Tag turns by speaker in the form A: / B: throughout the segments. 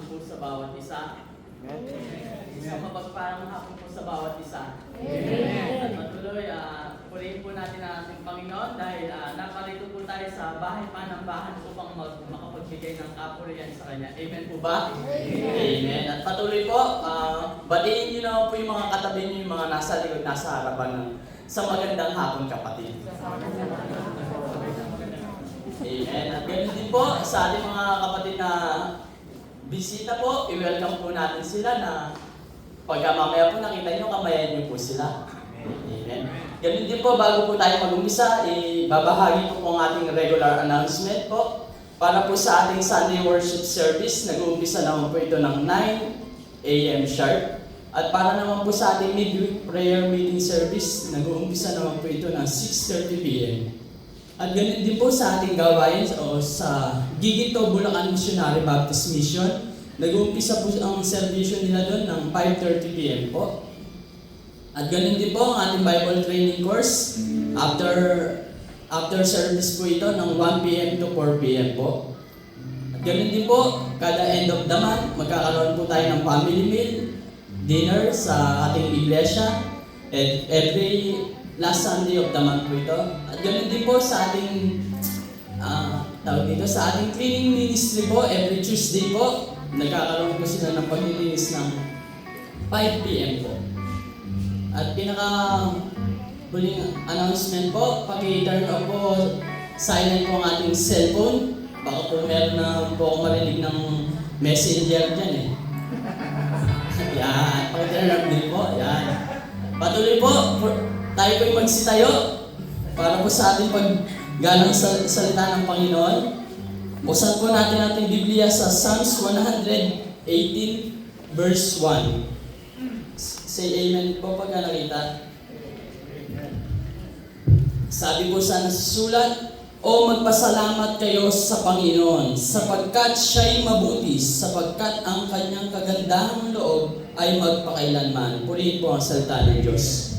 A: po sa bawat isa. Isang mapagpalang hapon po sa bawat isa. At matuloy, purihin po natin ang ating Panginoon dahil naparito po tayo sa bahay panambahan upang makapagbigay ng kapurihan sa Kanya. Amen po ba? Amen. At patuloy po, batiin niyo naman po yung mga katabi niyo, yung mga nasa likod, nasa harapan ng sa magandang hapon, kapatid. Amen. At ganun din po sa ating mga kapatid na bisita po, i-welcome po natin sila na pagka mamaya po nakita nyo, kamayan nyo po sila. Amen. Ganun din po, bago po tayo mag-umpisa, ibabahagi po ang ating regular announcement po. Para po sa ating Sunday worship service, nag-uumpisa naman po ito ng 9 a.m. sharp. At para naman po sa ating midweek prayer meeting service, nag-uumpisa naman po ito ng 6:30 p.m. At ganun din po sa ating gawain o sa Gigito, Bulacan Missionary Baptist Mission. Nag-uumpisa po ang servisyo nila doon ng 5:30 p.m. po. At ganun din po ang ating Bible training course. After service po ito ng 1 p.m. to 4 p.m. po. At ganun din po, kada end of the month, magkakaroon po tayo ng family meal, dinner sa ating iglesia. And every last Sunday of the month po ito. At ganun din po sa ating sa ating cleaning ministry po, every Tuesday po, nagkakaroon po sila ng paglilinis ng 5 p.m. po. At huling announcement po, paki-turn off po, silent po ang ating cellphone. Baka po meron na po akong marinig ng messenger dyan eh. Yan, paki-turn off din po, yan. Patuloy po, tayo po yung magsitayo para po sa ating paggalang salita ng Panginoon. Buksan po natin ating Biblia sa Psalms 118 verse 1. Say amen po pagka nakita. Sabi po sa nasusulat, O magpasalamat kayo sa Panginoon, sapagkat siya'y mabuti, sapagkat ang kanyang kagandahang loob ay magpakailanman. Purihin po ang salita ng Diyos.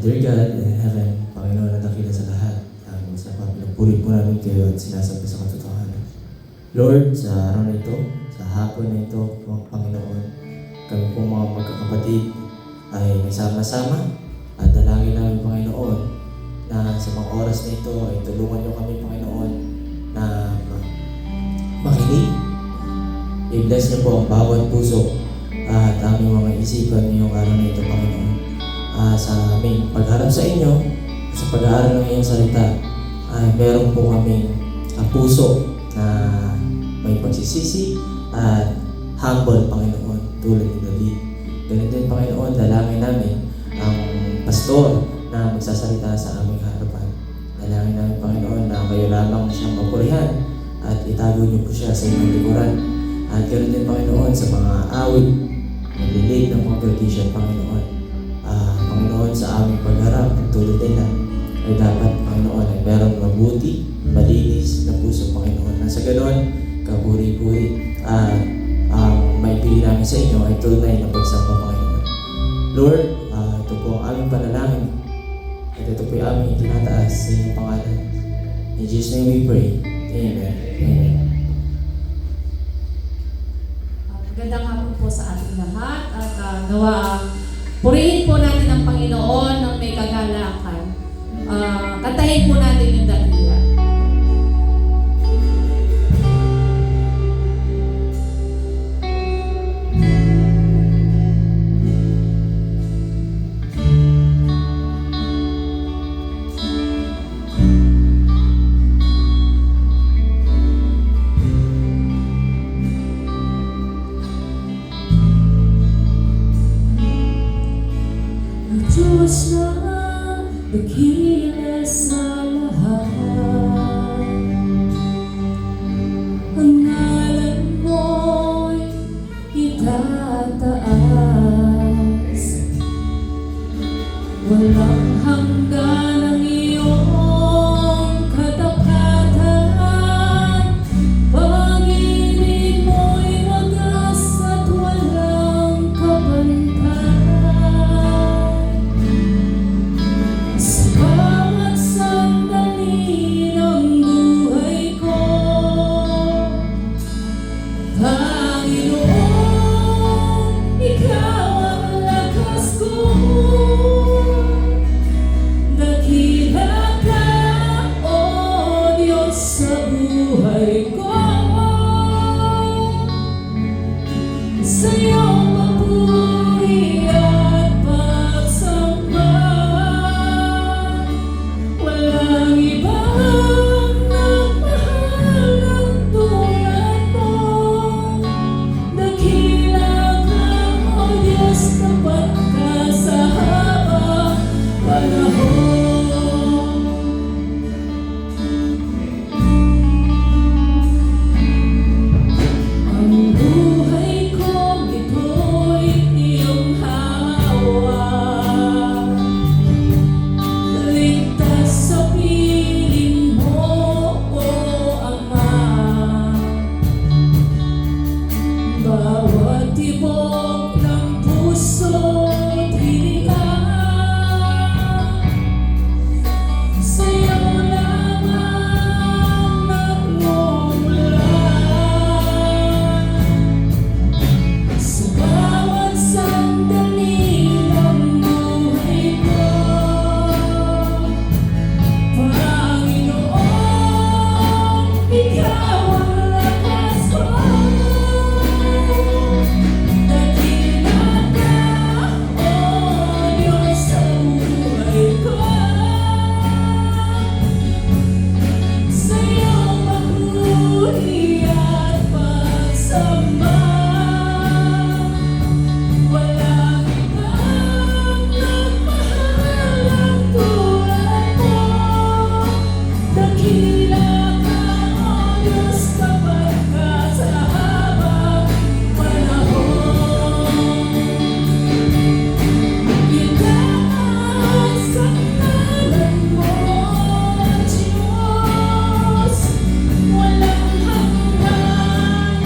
B: Dear God in heaven, Panginoon na dakila sa lahat, sa pinagpuri po namin kayo at sinasabi sa katotohanan. Lord, sa araw na ito, sa hapon na ito, Panginoon, kami pong mga magkakapatid ay nagsama-sama at dalangin namin, Panginoon, na sa mga oras na ito ay tulungan niyo kami, Panginoon, na makinig. I-bless niyo po ang bawat puso at aming mga isipan ngayong araw na ito, Panginoon. Sa aming pagharap sa inyo, sa pag-aaral ng iyong salita, ay meron po kaming puso na may pagsisisi at humble, Panginoon, tulad ni David. Ganun din, Panginoon, dalangin namin ang pastor na magsasalita sa aming harapan. Dalangin namin, Panginoon, na kayo lamang siyang mapurihan at itago niyo po siya sa inyong likuran. At ganun din, Panginoon, sa mga awit na lilig ng congregation, Panginoon. Panginoon, sa aming pagharap at tulad nila ay dapat, Panginoon, ay meron mabuti, malinis na puso, Panginoon. Na sa ganoon, kapuri-puri at may pili namin sa inyo ay tunay na pagsamba, Panginoon. Lord, ito po ang aming panalangin at ito po yung aming itinataas sa inyong pangalan. In Jesus' name we pray. Amen. Amen.
C: Magandang hapon po sa ating lahat at purihin po natin ang Panginoon ng may kagalakan. Kantahin po natin yung dakila.
D: Diyos na dakila sa lahat, ang ngalan mo'y itataas. Walang hanggan ang iyong katapatan, pag-ibig mo'y wagas at walang kabantay. Sa bawat sandali ng buhay ko, Panginoon, Ikaw ang lakas ko. Dakila ka, O Diyos, sa buhay ko. Sa iyong papuri at pagsamba, walang ibang nagmahal ng tulad mo. Dakila ka, O Diyos, tapat ka sa habang panahon. Ang buhay ko, ito'y iyong hawak. Ligtas sa piling mo, O Ama. Bawat tibok ng puso't hininga, sa'yo lamang nagmumula. Sa bawat sandali ng buhay ko, Panginoon, Ikaw ang lakas ko. Dakila ka, O Diyos, sa buhay ko. Sa iyong papuri at pagsamba, walang ibang nagmahal ng tulad mo. Dakila ka, O Diyos, tapat ka sa habang panahon. Itaas ang ngalan mo, Diyos. Walang hanggan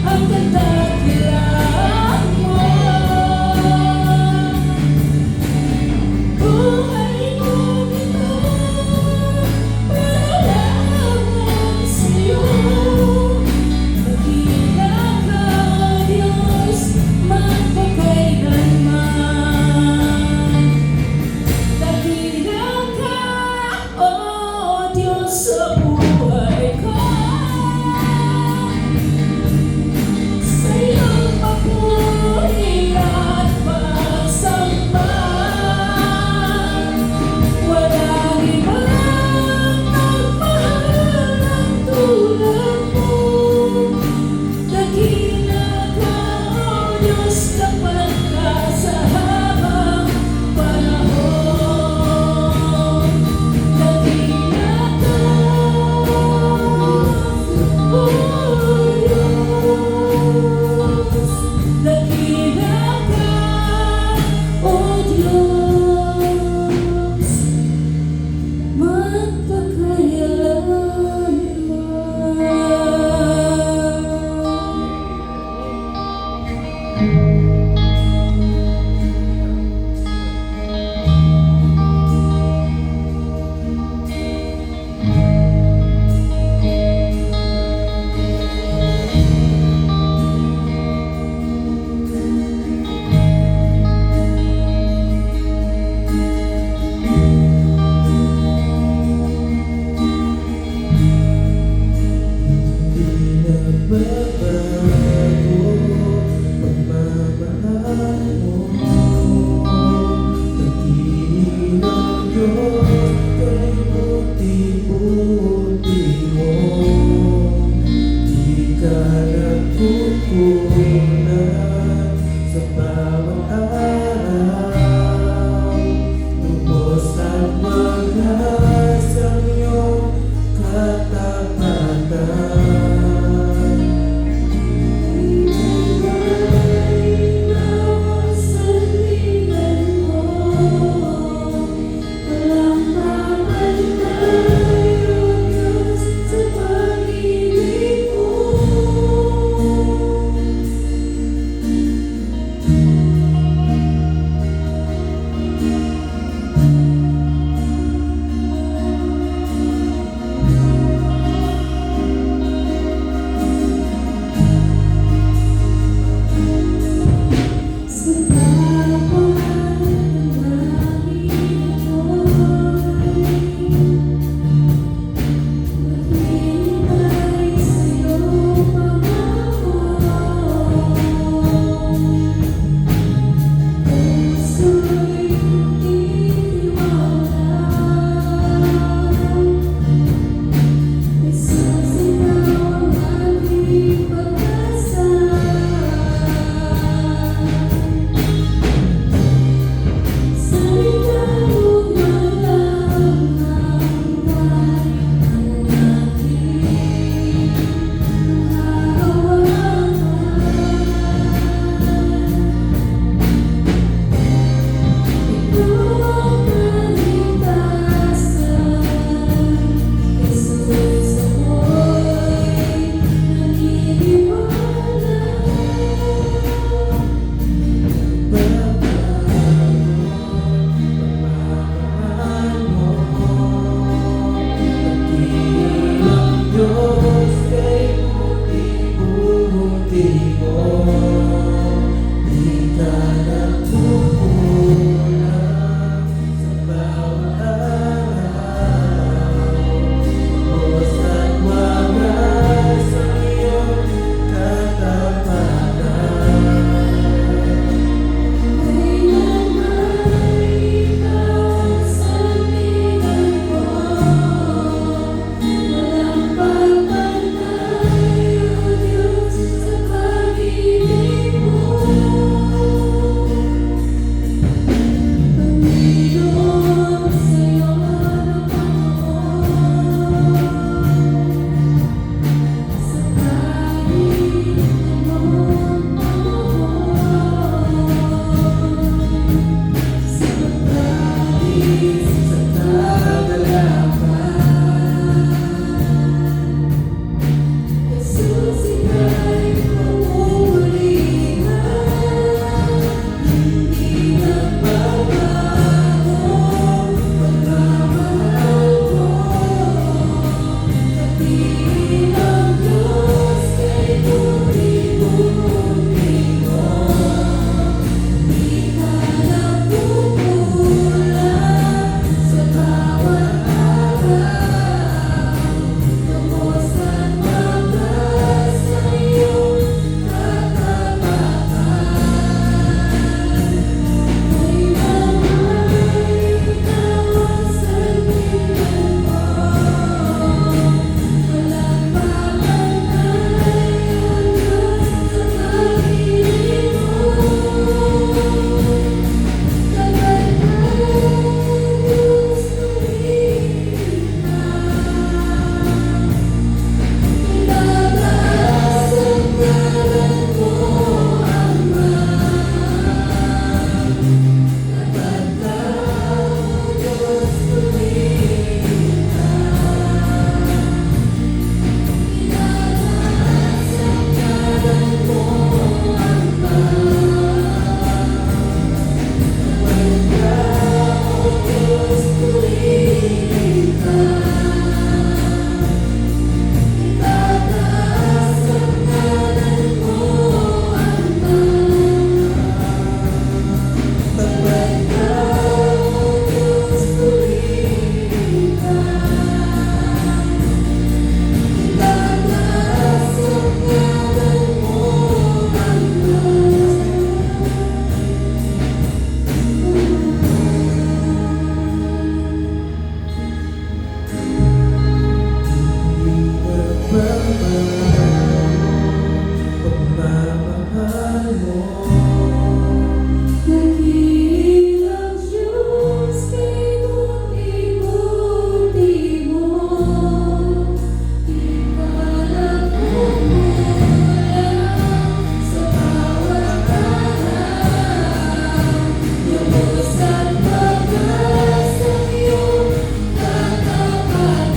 D: ang kadakilaan mo. Buhay ko ito para lamang sa'yo. Dakila ka, Diyos, magpakailanman. Dakila purihin ka. Itataas ang ngalan mo, Ama. Pagkat ikaw, Diyos, purihin ka. Itataas ang ngalan mo, Ama.
B: Pagmamahal mo.
D: Dakilang Diyos, kinunti-munti mo. Ikalagkukulang sa bawat araw. Lubos at wagas ang iyong katapatan.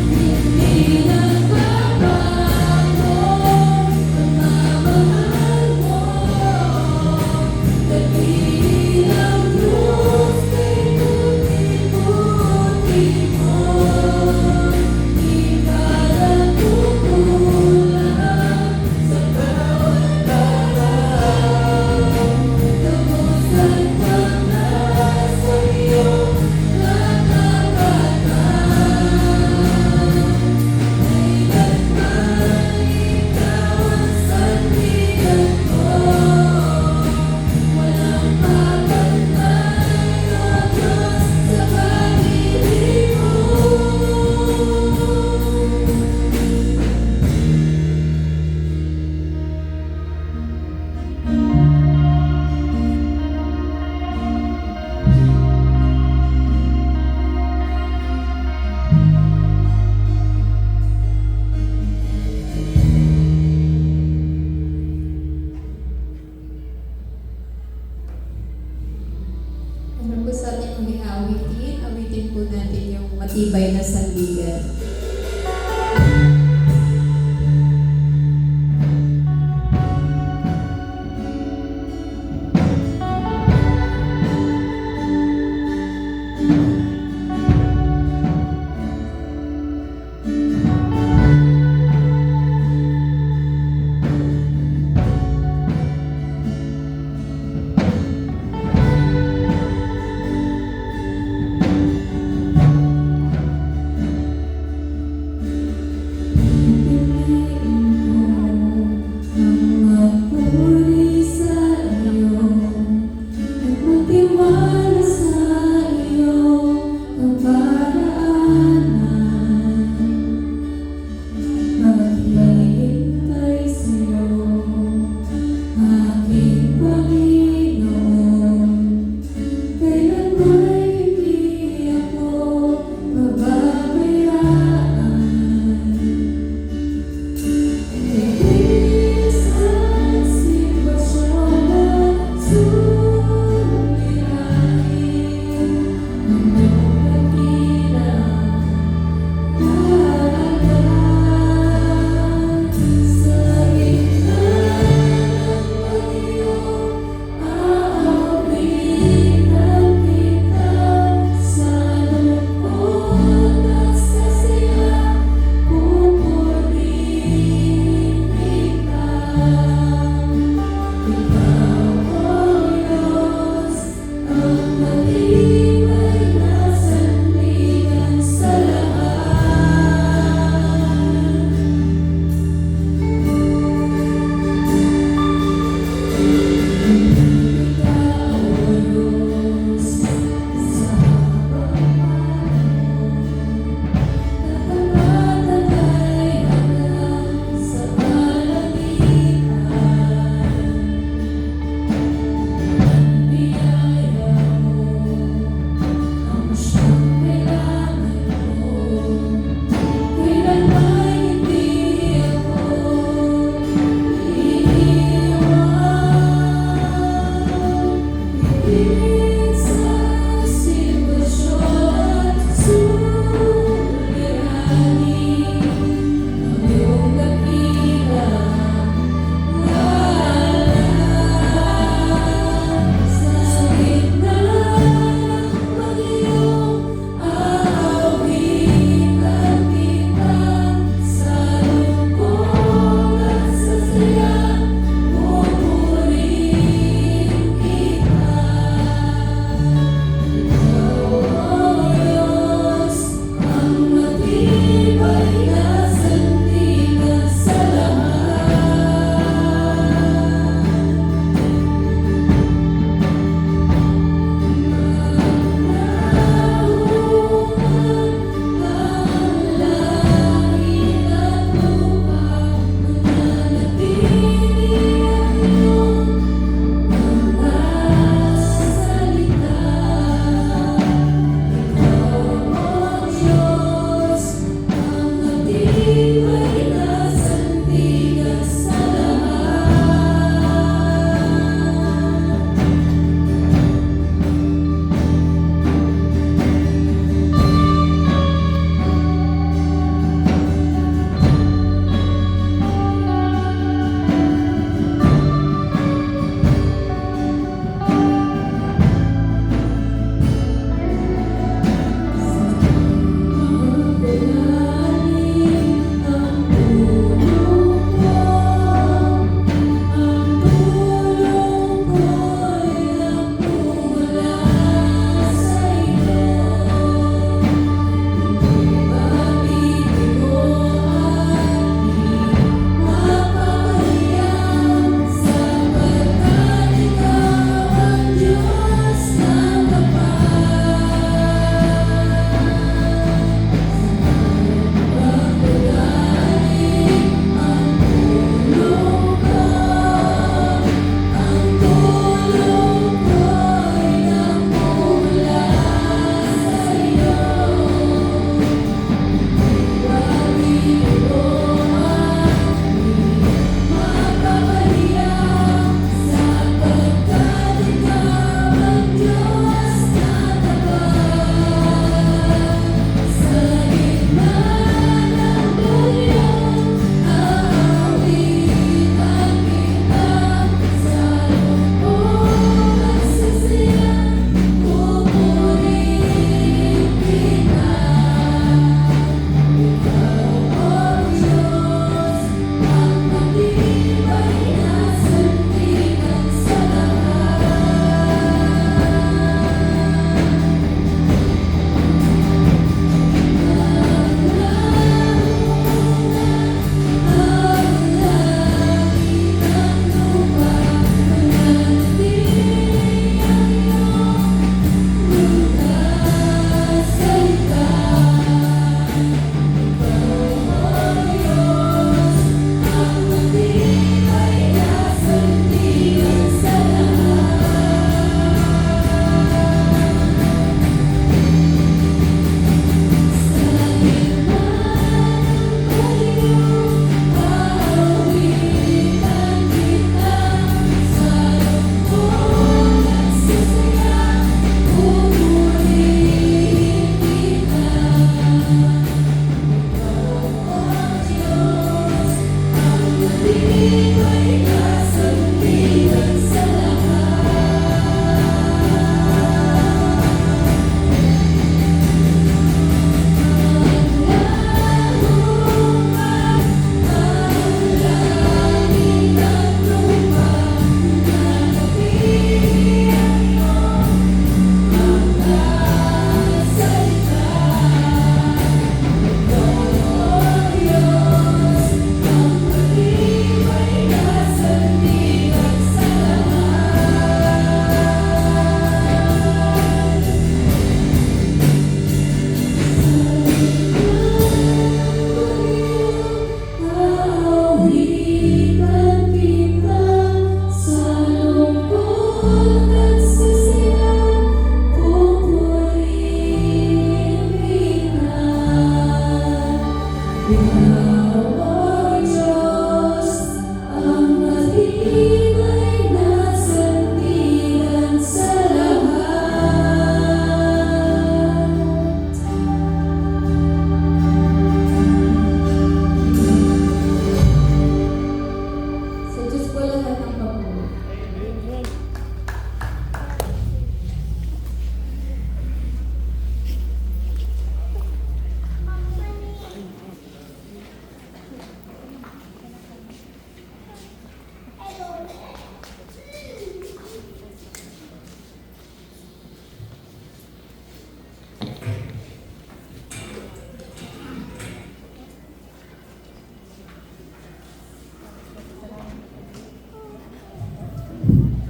D: Hindi nagbabago pagmamahal mo. Dakilang Diyos, kinunti-munti mo. Ikalagkukulang sa bawat araw. Lubos at wagas ang iyong katapatan. Kailanman ikaw ang sandigan ko. Walang papantay, O Diyos, sa pag-ibig mo.
E: Ano po sa ating huling awitin? Awitin po natin yung matibay na sandigan.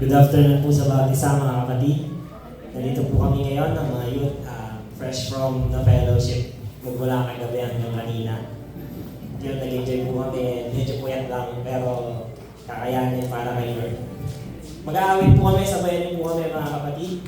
F: Good afternoon po sa bawat isa mga kapatid. Nandito po kami ngayon ng mga youth, fresh from the fellowship. Magmula kagabi hanggang kanina. Yun, nag-enjoy po kami. Medyo puyat lang, pero kakayanin para kay Lord. Mag-aawit po kami, sabayan po kami mga kapatid.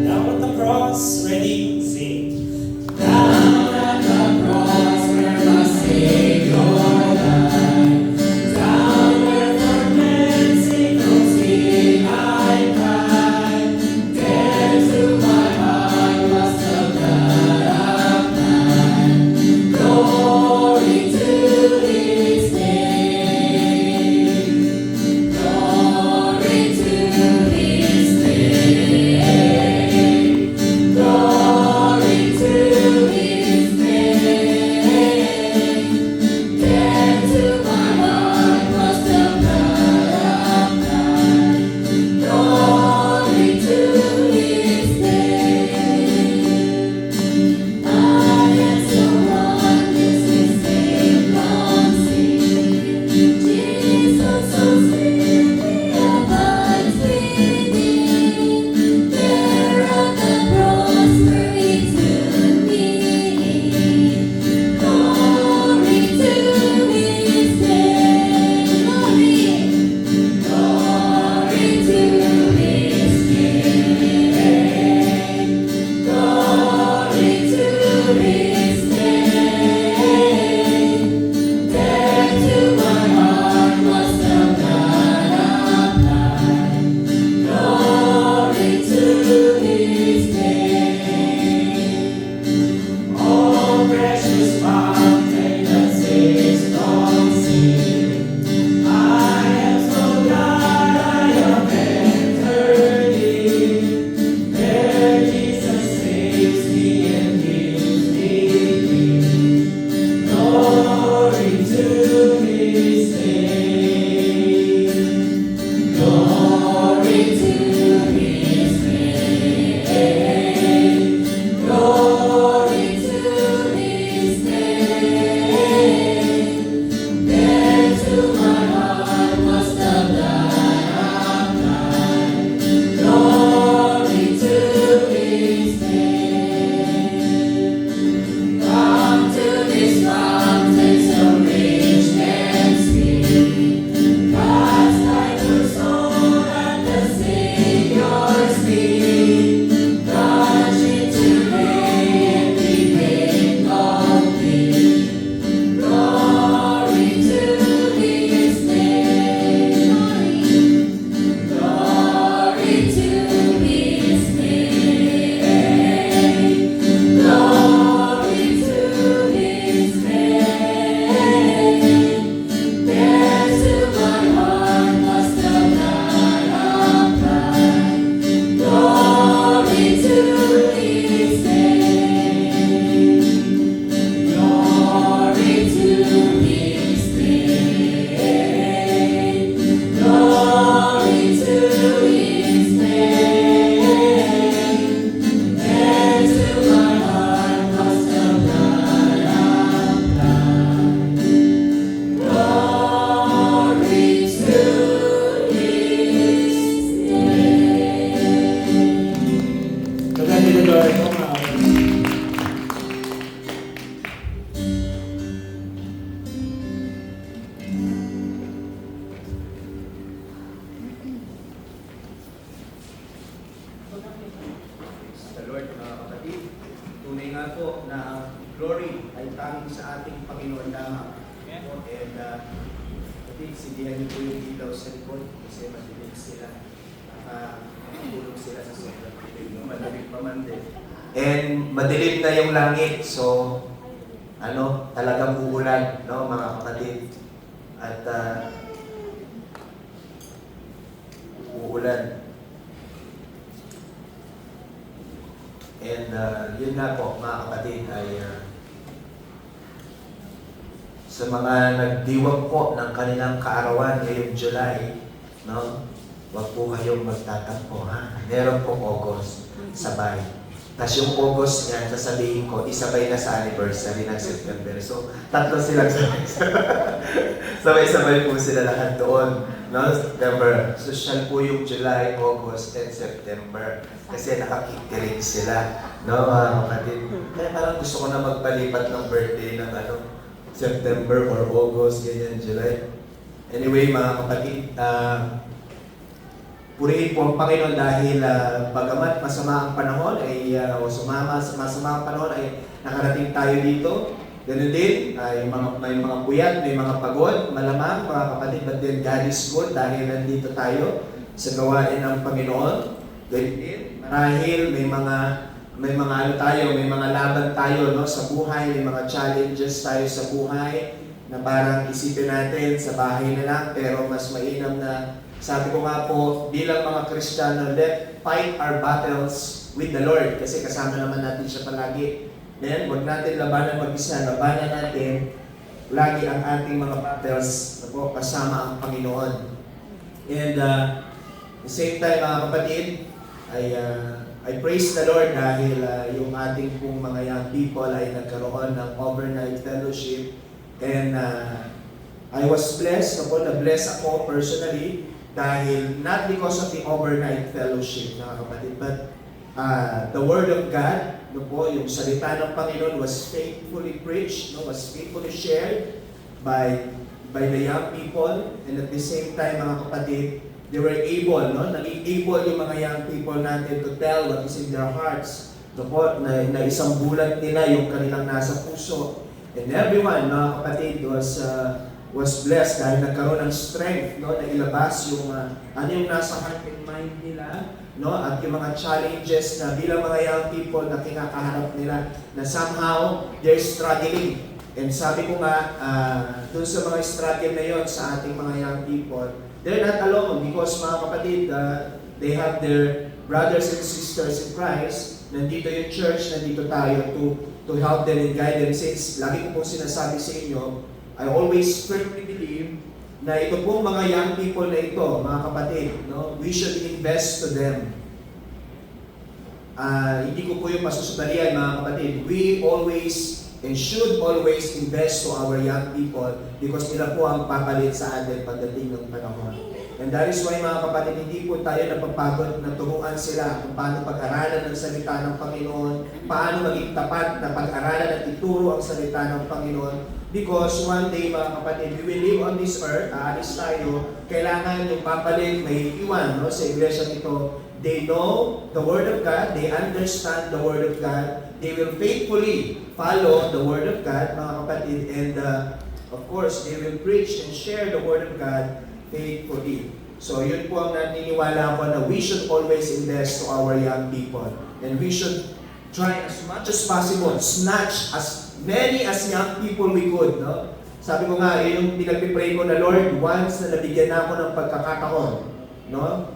F: Down at the cross, ready, sing.
D: Down at the cross where my Savior died, down where for cleansing from sin I cried, there to my heart was the blood applied. Glory to His name, glory to His name. Glory to His name. There to my heart was the blood applied. Glory to His name. I am so wondrously saved from sin. Jesus so sweetly abides within. There at the cross where He took me in. Glory to His name. Glory to His name. Glory to His name. There to my heart was the blood applied. Glory to His name. Oh, precious fountain that saves from sin, I am so glad I have entered in. There Jesus saves me and gives me peace. Glory to His name. Glory to His name. Glory to His name. There to my heart was the blood applied. Glory to His name. Come to this fountain so rich and sweet. Cast thy poor soul at the Savior's feet. Plunge into day and be made complete. Glory to His name. Glory to His name. Glory to His name. There to my heart was the blood applied. Glory to His name. Glory to His name. Glory to His name. There to my heart was the blood applied. Glory to His name.
F: Maganda na Lord po mga kapatid.
G: Sa Lord, mga kapatid, tunay nga po na ang glory ay tanging sa ating Panginoon lamang. And kapatid, sindihan niyo po yung ilaw sa likod kasi madilim sila. Nakatulog sila sa sobrang dilim. Madilim pa man din. And madilim na yung langit. So, talagang uulan, no, mga kapatid. At uulan. And yun nga po mga kapatid ay sa mga nagdiwag po ng kanilang kaarawan ngayong July, no? Huwag po kayong magtatampo, ha? Meron pong August, sabay. Tapos yung August niyan, sasabihin ko, isabay na sa anniversary ng September. So, tatlo silang sabay-sabay po sila lahat doon. No? September. Social po yung July, August, and September. Kasi nakakikiring sila. No, mga kapatid? Kaya parang gusto ko na magpalipat ng birthday ng September or August, ganyan, July. Anyway, mga kapatid, purihin po ang Panginoon dahil bagamat masama ang panahon ay masama ang panahon ay nakarating tayo dito. Ganun din, may mga puyat, may mga pagod, malamang mga kapatid, but then God is good dahil nandito tayo sa gawain ng Panginoon. Ganun din, marahil may mga laban tayo, no, sa buhay, may mga challenges tayo sa buhay na parang isipin natin sa bahay na lang, pero mas mainam na sabi ko nga po, bilang mga Kristiyano, let's fight our battles with the Lord. Kasi kasama naman natin siya palagi. Then, huwag natin labanan mag-isa. Labanan natin lagi ang ating mga battles na po, kasama ang Panginoon. And the same time, mga kapatid, I praise the Lord dahil yung ating pong mga young people ay nagkaroon ng overnight fellowship. And I was blessed, na-bless ako personally, dahil not because of the overnight fellowship, mga kapatid, but the Word of God, no po, yung salita ng Panginoon was faithfully preached, no, was faithfully shared by the young people, and at the same time, mga kapatid, they were able, no, naging able yung mga young people natin to tell what is in their hearts, no po, na isang bulat nila yung kanilang nasa puso, and everyone, mga kapatid, was blessed dahil nagkaroon ng strength, no, na ilabas yung ano yung nasa heart and mind nila, no, at yung mga challenges na bilang mga young people na kinakaharap nila na somehow they're struggling. And sabi ko nga, dun sa mga struggle na yon sa ating mga young people, they're not alone because mga kapatid, they have their brothers and sisters in Christ. Nandito yung church, nandito tayo to help them and guide them. Since lagi ko pong sinasabi sa inyo, I always firmly believe na ito pong mga young people na ito, mga kapatid, no, we should invest to them. Hindi ko po yung masusudalian, mga kapatid. We always and should always invest to our young people because nila po ang papalit sa atin pagdating ng panahon. And that is why, mga kapatid, hindi po tayo napapagod na turuan sila kung paano pag-aralan ng salita ng Panginoon, paano maging tapat na pag-aralan at ituro ang salita ng Panginoon. Because one day, mga kapatid, we will live on this earth, aalis tayo, kailangan yung papalit, may iwan, no, sa iglesia nito. They know the Word of God, they understand the Word of God, they will faithfully follow the Word of God, mga kapatid, and of course, they will preach and share the Word of God faithfully. So yun po ang naniniwala ko na we should always invest to our young people. And we should try as much as possible, snatch as many as young people we could, no? Sabi ko nga, yung pinagpipray ko na, Lord, once na nabigyan na ako ng pagkakataon, no?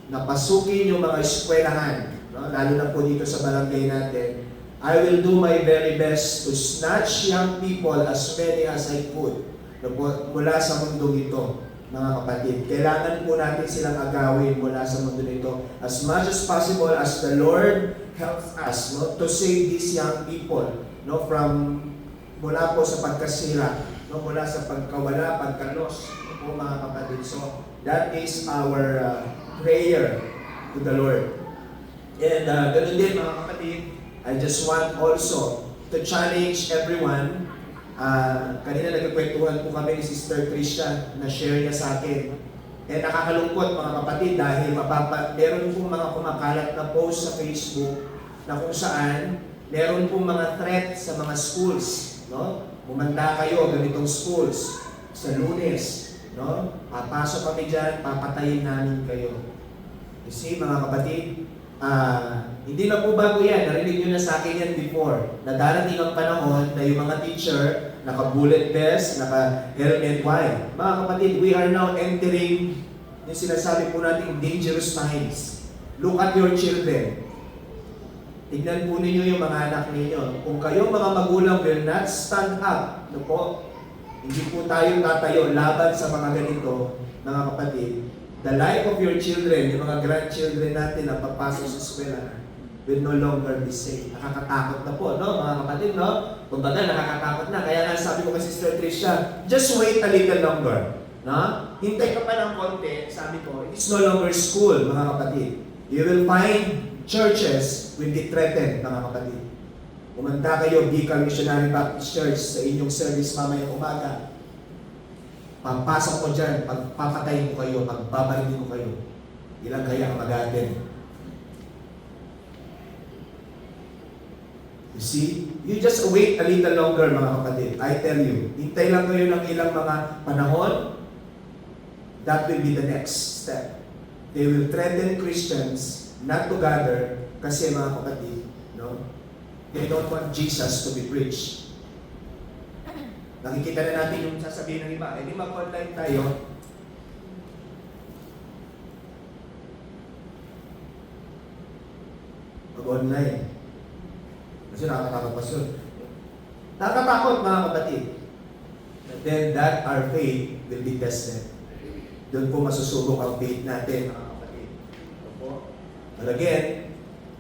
G: Napasukin yung mga eskwelahan, no? Lalo na po dito sa barangay natin, I will do my very best to snatch young people as many as I could, no? Mula sa mundong ito, mga kapatid. Kailangan po natin silang agawin mula sa mundo nito as much as possible as the Lord helps us, no, to save these young people, no, from mula po sa pagkasira, no, mula sa pagkawala, pagkalos, no, po, mga kapatid. So that is our prayer to the Lord. And ganun din, mga kapatid, I just want also to challenge everyone. Kanina nagkakwentuhan po kami ni Sister Christian na share niya sa akin. Nakakalungkot, mga kapatid, dahil meron pong mga kumakalat na post sa Facebook na kung saan meron pong mga threat sa mga schools, no? Bumanda kayo, ganitong schools sa Lunes, no? Papasok kami dyan, papatayin namin kayo. You see, mga kapatid, hindi na po bago yan. Narinig nyo na sa akin yan before. Na darating ang panahon na yung mga teacher, naka-bullet vest, naka-helmet white. Mga kapatid, we are now entering yung sinasabi po natin dangerous times. Look at your children. Tignan po ninyo yung mga anak ninyo. Kung kayo mga magulang will not stand up, no po, hindi po tayo tatayo laban sa mga ganito, mga kapatid. The life of your children, yung mga grandchildren natin na papasok sa eskwela, will no longer be safe. Nakakatakot na po, no, mga kapatid, no? Kumbaga, nakakatakot na. Kaya nga sabi ko kay Sister Tricia, just wait a little longer. No? Hintay ka pa ng konti, sabi ko, it's no longer school, mga kapatid. You will find churches will be threatened, mga kapatid. Kumanda kayo, Bicol Missionary Baptist Church sa inyong service mamayang umaga. Pagpasok ko dyan, pagpapatayin ko kayo, pagbabarilin ko kayo. Ilang kaya ang mag-attend? You see? You just wait a little longer, mga kapatid. I tell you, hintay lang kayo ng ilang mga panahon. That will be the next step. They will threaten Christians not to gather kasi, mga kapatid, no? They don't want Jesus to be preached. Nakikita na natin yung sasabihin ng iba, di mag-online tayo. Mag-online. Kasi nakakatakot pa yun. Nakakatakot, mga kapatid. And then that our faith will be tested. Doon po masusubok ang faith natin, mga kapatid. But again,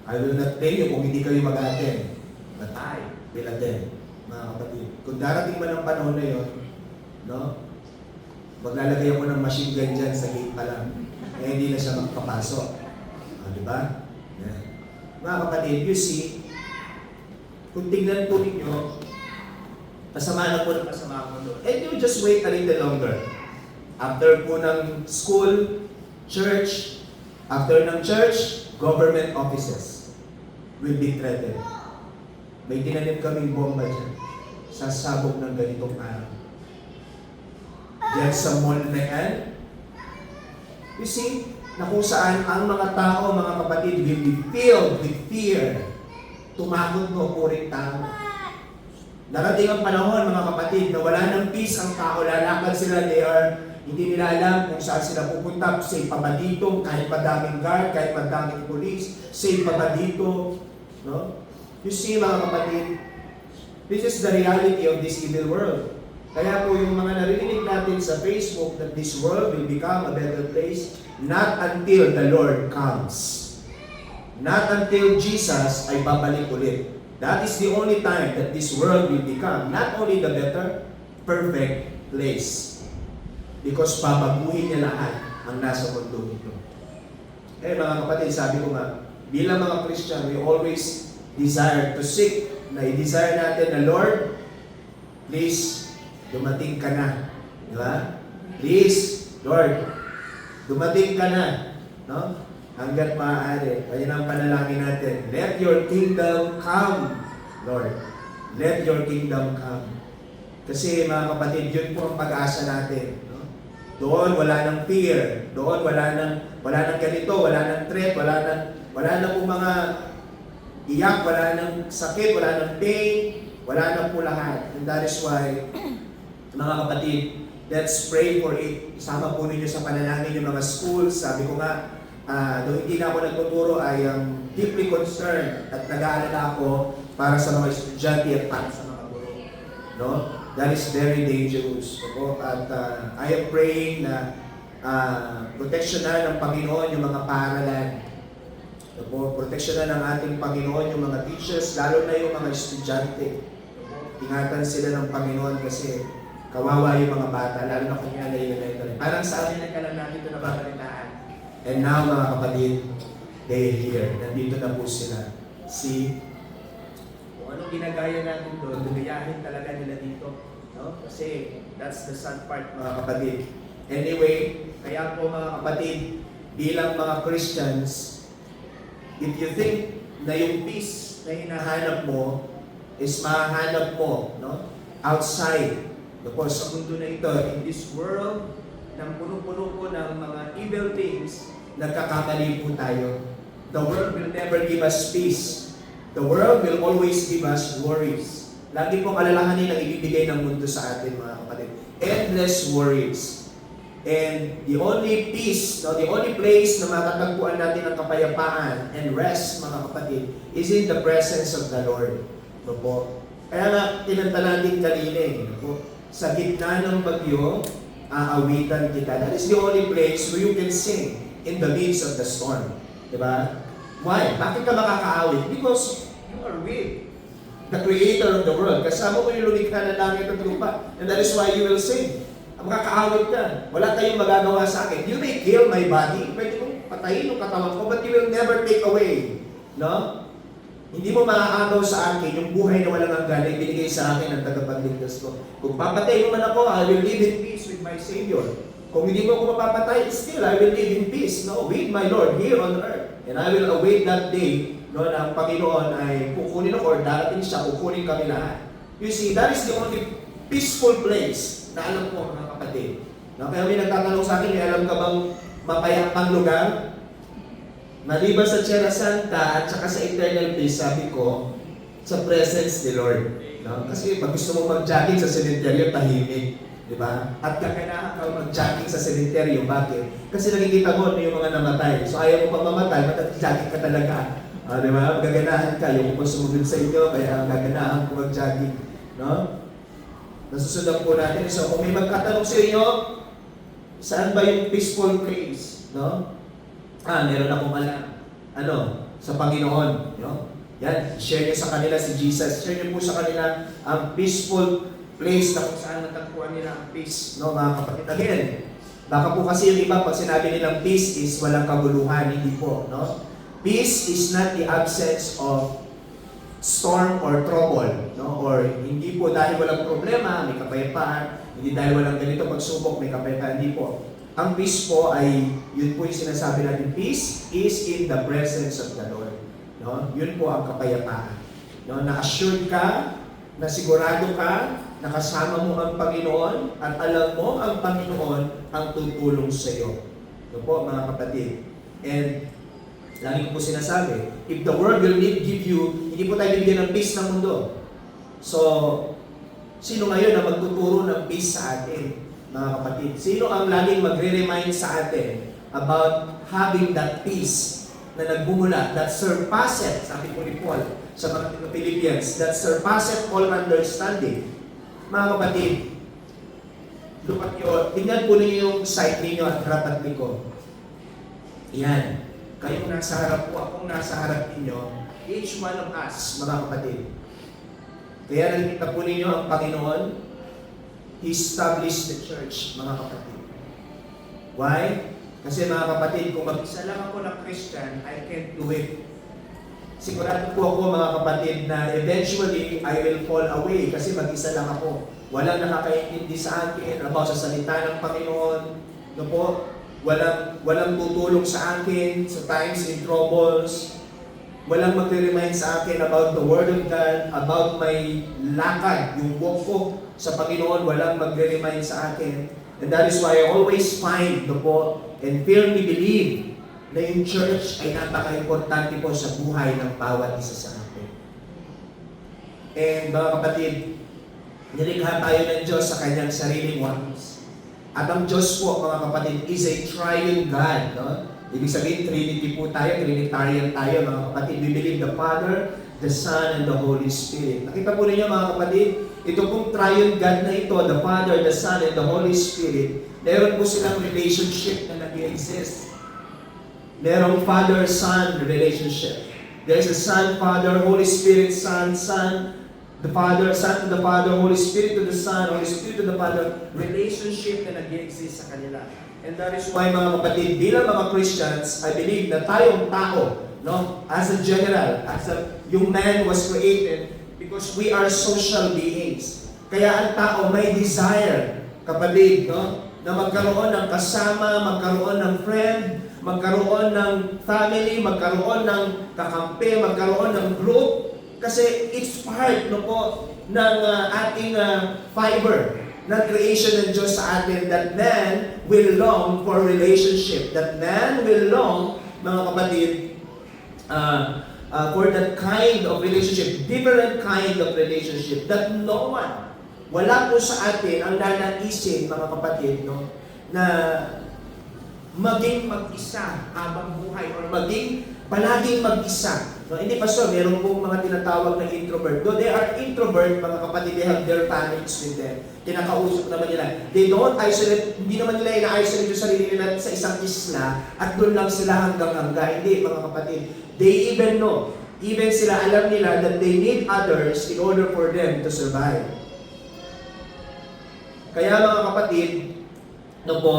G: I will not tell you kung hindi kayo mag-attend. But I will attend, mga kapatid. Kung darating man ang panahon na yun, no? Maglalagay ako ng machine gun dyan sa gate pa lang. Eh, hindi na siya magpapasok. Diba? Yeah. Mga kapatid, you see, kung tignan po ninyo, pasama na po ng pasama ko doon. And you just wait a little longer. After po ng school, church, after ng church, government offices will be threatened. May tinanim kaming bomba dyan. Sasabog ng ganitong araw. Diyan sa mall na yan. You see, na kung saan ang mga tao, mga kapatid, will be filled with fear. Tumakot mo po rin tao. Narating ang panahon, mga kapatid, na wala ng peace ang tao. Lalakad sila, hindi nila alam kung saan sila pupunta. Safe pa ba dito? Kahit madaming guard, kahit madaming police, safe pa ba dito? No? You see, mga kapatid, this is the reality of this evil world. Kaya po yung mga narinig natin sa Facebook that this world will become a better place, not until the Lord comes. Not until Jesus ay babalik ulit. That is the only time that this world will become not only the better, perfect place. Because babaguhin niya lahat ang nasa mundo ito. Eh mga kapatid, sabi ko nga, bilang mga Christian, we always desire to seek, na i-desire natin na Lord, please, dumating ka na. Di ba? Please, Lord, dumating ka na. No? Hanggat maaari. Ayun ang panalangin natin. Let your kingdom come, Lord. Let your kingdom come. Kasi mga kapatid, yun po ang pag-asa natin. No? Doon wala nang fear. Doon wala nang ganito, wala nang threat, wala nang po mga iyak, wala nang sakit, wala nang pain, wala nang po lahat. And that is why, mga kapatid, let's pray for it. Isama po ninyo sa panalangin yung mga schools. Sabi ko nga, doon hindi na ako nagtuturo, I am deeply concerned at nag-aalala ako para sa mga estudyante at para sa mga guro. No? That is very dangerous. So, at I am praying na proteksyonan ng Panginoon yung mga paaralan. So, proteksyonan ng ating Panginoon yung mga teachers, lalo na yung mga estudyante. Ingatan sila ng Panginoon kasi kawawa yung mga bata, lalo na kung yan ay parang sa atin na lang natin ito nababalitaan. And now, mga kapatid, they are here. Nandito na po sila. See? Kung anong ginagaya natin doon, dugayahin talaga nila dito. No? Kasi that's the sad part, mga kapatid. Anyway, kaya po mga kapatid, bilang mga Christians, if you think na yung peace na hinahanap mo is mahanap mo, no? Outside, sa mundo na ito, in this world, nang puno-puno po ng mga evil things, nagkakamali po tayo. The world will never give us peace. The world will always give us worries. Lagi pong alalahanin ang ibibigay ng mundo sa atin, mga kapatid. Endless worries. And the only peace, no, the only place na matatagpuan natin ang kapayapaan and rest, mga kapatid, is in the presence of the Lord. No po? Kaya nga, kinanta natin kanina no po? Sa gitna ng bagyo, aawitan kita. That is the only place where you can sing in the midst of the storm. Diba? Why? Bakit ka makakaawit? Because you are with the Creator of the world. Kasama mo yung lumikha ng langit at lupa. And that is why you will sing. Makakaawit ka. Wala kayong magagawa sa akin. You may kill my body. Pwede mong patayin yung katawan ko, but you will never take away. No? Hindi mo maaagaw sa akin yung buhay na walang hanggan na ibinigay sa akin ng tagapagligtas ko. Kung papatay mo man ako, I will live in peace with my Savior. Kung hindi mo ako mapapatay, still I will live in peace, no, with my Lord here on earth. And I will await that day, no, na ang Panginoon ay kukunin ako or darating siya, kukunin kami lahat. You see, that is the only peaceful place na alam ko, mga kapatid. No, kaya may nagtatanong sa akin, may alam ka bang mapayapang lugar? Maliban sa Tierra Santa at saka sa eternal peace, sabi ko, sa presence ni Lord. No? Kasi pag gusto mo mag-jogging sa cemetery, tahimik. Di ba? At kakailangan ka mag-jogging sa cemetery. Bakit? Kasi nakikita mo yung mga namatay. So ayaw mo pang mamatay, mag-jogging ka talaga. Di ba? Gaganahan ka. Yung kung sumunod sa inyo, kaya gaganahan ko mag-jogging. No? Nasusundan po natin. So kung may magkatanong sa inyo, saan ba yung peaceful place? No? Meron akong alam. Ano? Sa Panginoon. No? Yan. Share niyo sa kanila si Jesus. Share niyo po sa kanila ang peaceful place na kung saan natagpuan nila ang peace. No, mga kapatid. Again, baka po kasi yung iba, pag sinabi nilang peace is walang kabuluhan. Hindi po. No? Peace is not the absence of storm or trouble. No? Or hindi po dahil walang problema, may kapayapaan. Hindi dahil walang ganito pagsubok, may kapayapaan. Hindi po. Ang peace po ay, yun po yung sinasabi natin, peace is in the presence of the Lord. No? Yun po ang kapayapaan. No? Na-assured ka, na sigurado ka, nakasama mo ang Panginoon, at alam mo ang Panginoon ang tutulong sa iyo. Ito po, mga kapatid. And, lagi ko po sinasabi, if the world will give you, hindi po tayo bibigyan ng peace ng mundo. So, sino ngayon na magtuturo ng peace sa atin? Mga kapatid, sino ang laging magre-remind sa atin about having that peace na nagbumula, that surpasseth, sabi po ni Paul sa mga Philippians, that surpasseth all understanding. Mga kapatid, tingnan po ninyo yung site ninyo at harap ko. Yan. Kayong nasa harap po, akong nasa harap ninyo, each one of us, mga kapatid. Kaya nakikita po ninyo ang Panginoon, He established the church, mga kapatid. Why? Kasi mga kapatid, kung mag-isa lang ako na Christian, I can't do it. Sigurado po ako, mga kapatid, na eventually, I will fall away kasi mag-isa lang ako. Walang nakakaintindi sa akin about sa salita ng Panginoon. No po? Walang tutulong sa akin sa times in troubles. Walang magre-remind sa akin about the Word of God, about my lakad, yung walk ko sa Panginoon, walang magre-remind sa akin. And that is why I always find, no po, and firmly believe na yung church ay napaka-importante po sa buhay ng bawat isa sa atin. And mga kapatid, nilikha tayo ng Diyos sa kanyang sariling ways. At ang Diyos po, mga kapatid, is a triune God. No? Ibig sabihin, Trinity po tayo, Trinitarian tayo, mga kapatid. We believe the Father, the Son, and the Holy Spirit. Nakita po ninyo, mga kapatid, ito pong triune God na ito, the Father, the Son, and the Holy Spirit, meron po silang relationship na nag-exist. Merong Father-Son relationship. There's a Son, Father, Holy Spirit, Son, Son, the Father, Son to the Father, Holy Spirit to the Son, Holy Spirit to the Father, relationship na nag-exist sa kanila. And that is why, mga kapatid, bilang mga Christians, I believe na tayong tao, no, as a general, yung man was created because we are social beings. Kaya ang tao may desire, kapatid, no, na magkaroon ng kasama, magkaroon ng friend, magkaroon ng family, magkaroon ng kakampi, magkaroon ng group. Kasi it's part, no po, ng ating fiber ng creation ng Diyos sa atin, that man will long for relationship. That man will long, mga kapatid, for that kind of relationship, different kind of relationship, that no one, wala po sa atin ang nanaisin, mga kapatid, no, na maging mag-isa habang buhay or maging palaging mag-isa. No, hindi pastor, meron pong mga tinatawag na introvert. Though they are introvert, mga kapatid, they have their panics with them. Kinakausap naman nila. They don't isolate, hindi naman nila ina-isolate yung sarili nila sa isang isla at doon lang sila hanggang-hangga. Hindi, mga kapatid. They even know, even sila alam nila that they need others in order for them to survive. Kaya mga kapatid, no po,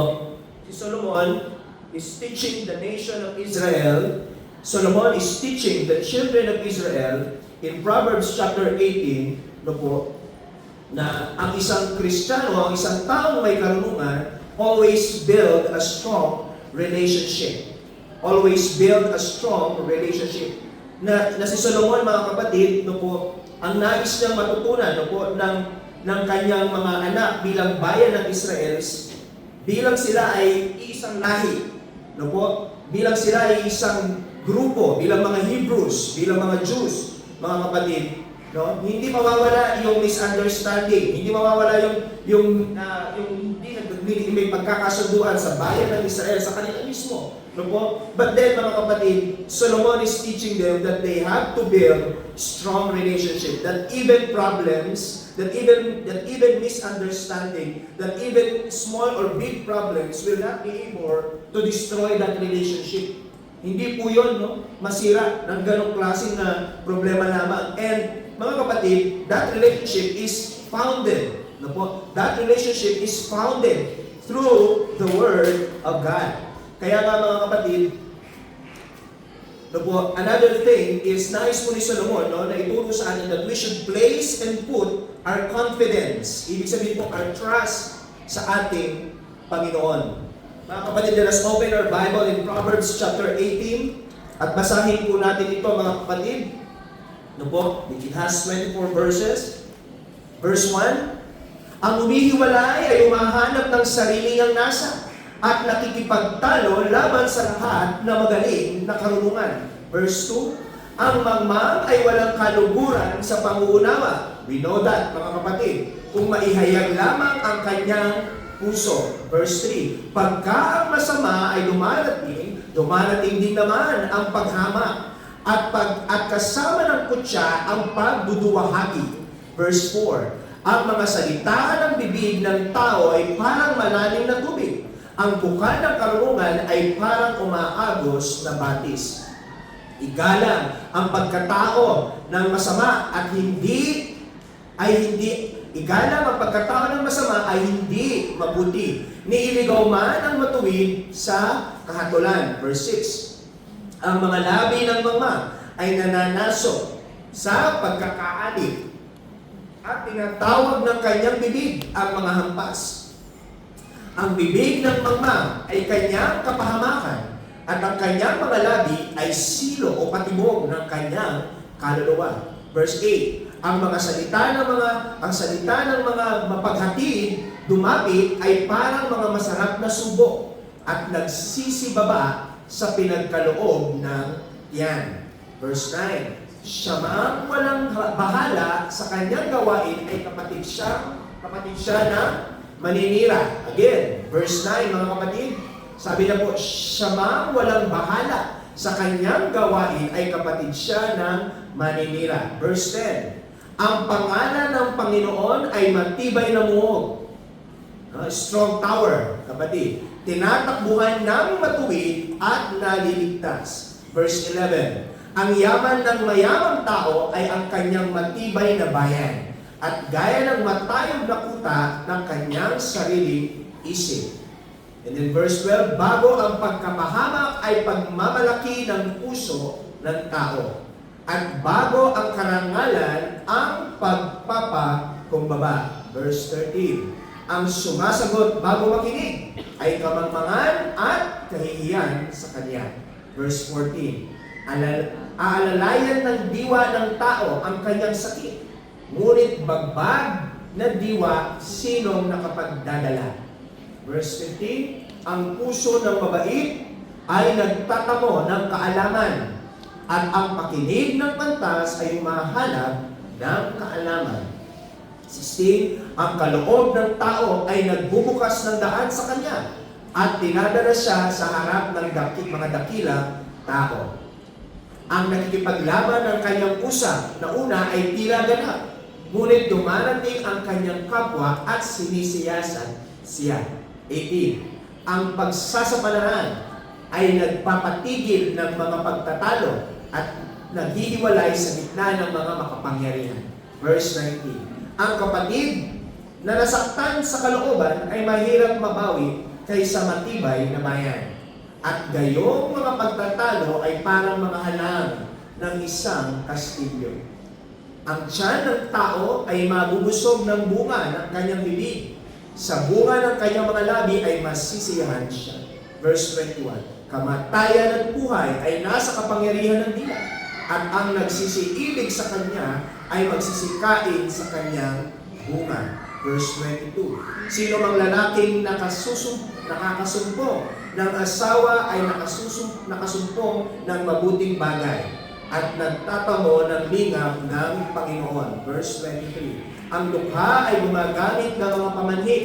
G: si Solomon is teaching the nation of Israel. Solomon is teaching the children of Israel in Proverbs chapter 18, no po, na ang isang Kristiyano, ang isang taong may karunungan, always build a strong relationship. Always build a strong relationship. Na si Solomon, mga kapatid, no po, ang nais niyang matutunan, no po, ng kanyang mga anak bilang bayan ng Israel, bilang sila ay isang lahi, no po, bilang sila ay isang grupo, bilang mga Hebrews, bilang mga Jews, mga kapatid, no? Hindi mawawala yung misunderstanding, hindi mawawala yung hindi may pagkakasunduan sa bayan ng Israel, sa kanila mismo, no po? But then, mga kapatid, Solomon is teaching them that they have to build strong relationship, that even problems, that even misunderstanding, that even small or big problems will not be able to destroy that relationship. Hindi po yun, no? Masira ng ganong klaseng na problema lamang. And mga kapatid, that relationship is founded. No po? That relationship is founded through the Word of God. Kaya nga mga kapatid, no po, another thing is nais po ni Solomon, no, na ituro sa atin that we should place and put our confidence, ibig sabihin po our trust sa ating Panginoon. Mga kapatid, let us open our Bible in Proverbs chapter 18 at basahin po natin ito, mga kapatid. No po, it has 24 verses. Verse 1, ang humihiwalay ay umahanap ng sarili niyang nasa at nakikipagtalo laban sa lahat na magaling na karunungan. Verse 2, ang mangmang ay walang kaluguran sa panguunawa. We know that, mga kapatid, kung maihayag lamang ang kanyang puso. Verse 3, pagka ang masama ay dumarating din naman ang paghamak at kasama ng kutya ang pagduduwahagi. Verse 4, ang mga salita ng bibig ng tao ay parang malalim na tubig. Ang bukal ng karunungan ay parang umaagos na batis. Igalang ang pagkatao ng masama at igalang ang pagkatao ng masama ay hindi mabuti. Niiligaw man ang matuwid sa kahatulan. Verse 6, ang mga labi ng mangmang ay nananaso sa pagkakaadik at tinatawag ng kanyang bibig ang mga hampas. Ang bibig ng mangmang ay kanyang kapahamakan at ang kanyang mga labi ay silo o patibong ng kanyang kaluluwa. Verse 8, ang salita ng mga mapaghatid dumapit ay parang mga masarap na subo at nagsisibaba sa pinagkaloob ng tiyan. Verse 9, siya mang walang bahala sa kanyang gawain ay kapatid siya na maninira. Again, verse 9, mga kapatid, sabi na po, siya mang walang bahala sa kanyang gawain ay kapatid siya ng maninira. Verse 10, ang pangalan ng Panginoon ay matibay na muog. Strong tower, kapatid. Tinatakbuhan ng matuwid at naliligtas. Verse 11, ang yaman ng mayamang tao ay ang kanyang matibay na bayan at gaya ng matayog na kuta ng kanyang sariling isip. And then verse 12, bago ang pagkapahamak ay pagmamalaki ng puso ng tao. At bago ang karangalan, ang pagpapakumbaba. Verse 13, ang sumasagot bago makinig ay kamangmangan at kahihiyan sa kanya. Verse 14, aalalayan ng diwa ng tao ang kanyang sakit, ngunit bagbag na diwa sinong nakapagdadala. Verse 15, ang puso ng mabait ay nagtatamo ng kaalaman, at ang pakinig ng pantas ay humahanap ng kaalaman. 16, ang kaloob ng tao ay nagbubukas ng daan sa kanya, at dinadala siya sa harap ng mga dakilang tao. Ang nakikipaglaban ng kanyang pusa na una ay tila ganap, ngunit dumarating ang kanyang kapwa at sinisiyasan siya. 18. Ang pagsasapalaran ay nagpapatigil ng mga pagtatalo at naghihiwalay sa gitna ng mga makapangyarihan. Verse 19. Ang kapatid na nasaktan sa kalooban ay mahirap mabawi kaysa matibay na bayan. At gayong mga pagtatalo ay parang mga halang ng isang kastilyo. Ang tiyan ng tao ay mabubusog ng bunga ng kanyang bibig. Sa bunga ng kanyang mga labi ay masisiyahan siya. Verse 21. Kamatayan at buhay ay nasa kapangyarihan ng dila, at ang nagsisiibig sa kanya ay magsisikain sa kanyang bunga. Verse 22. Sino mang lalaking nakakasumpong ng asawa ay nakasumpong ng mabuting bagay at nagtatamo ng lingap ng Panginoon. Verse 23. Ang dukha ay gumagamit ng mga pamanhik,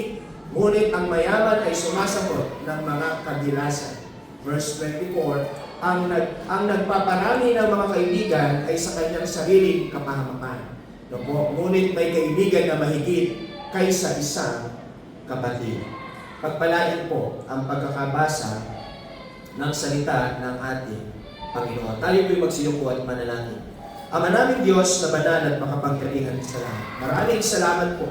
G: ngunit ang mayaman ay sumasagot ng mga kadilasan. Verse 24. Ang nagpaparami ng mga kaibigan ay sa kanyang sariling kapahamakan. Ngunit may kaibigan na mahigit kaysa isang kapatid. Pagpalain po ang pagkakabasa ng salita ng ating Panginoon. Tayo po'y magsiluko at manalangin. Ama naming Diyos na banal at makapangyarihan sa lahat. Maraming salamat po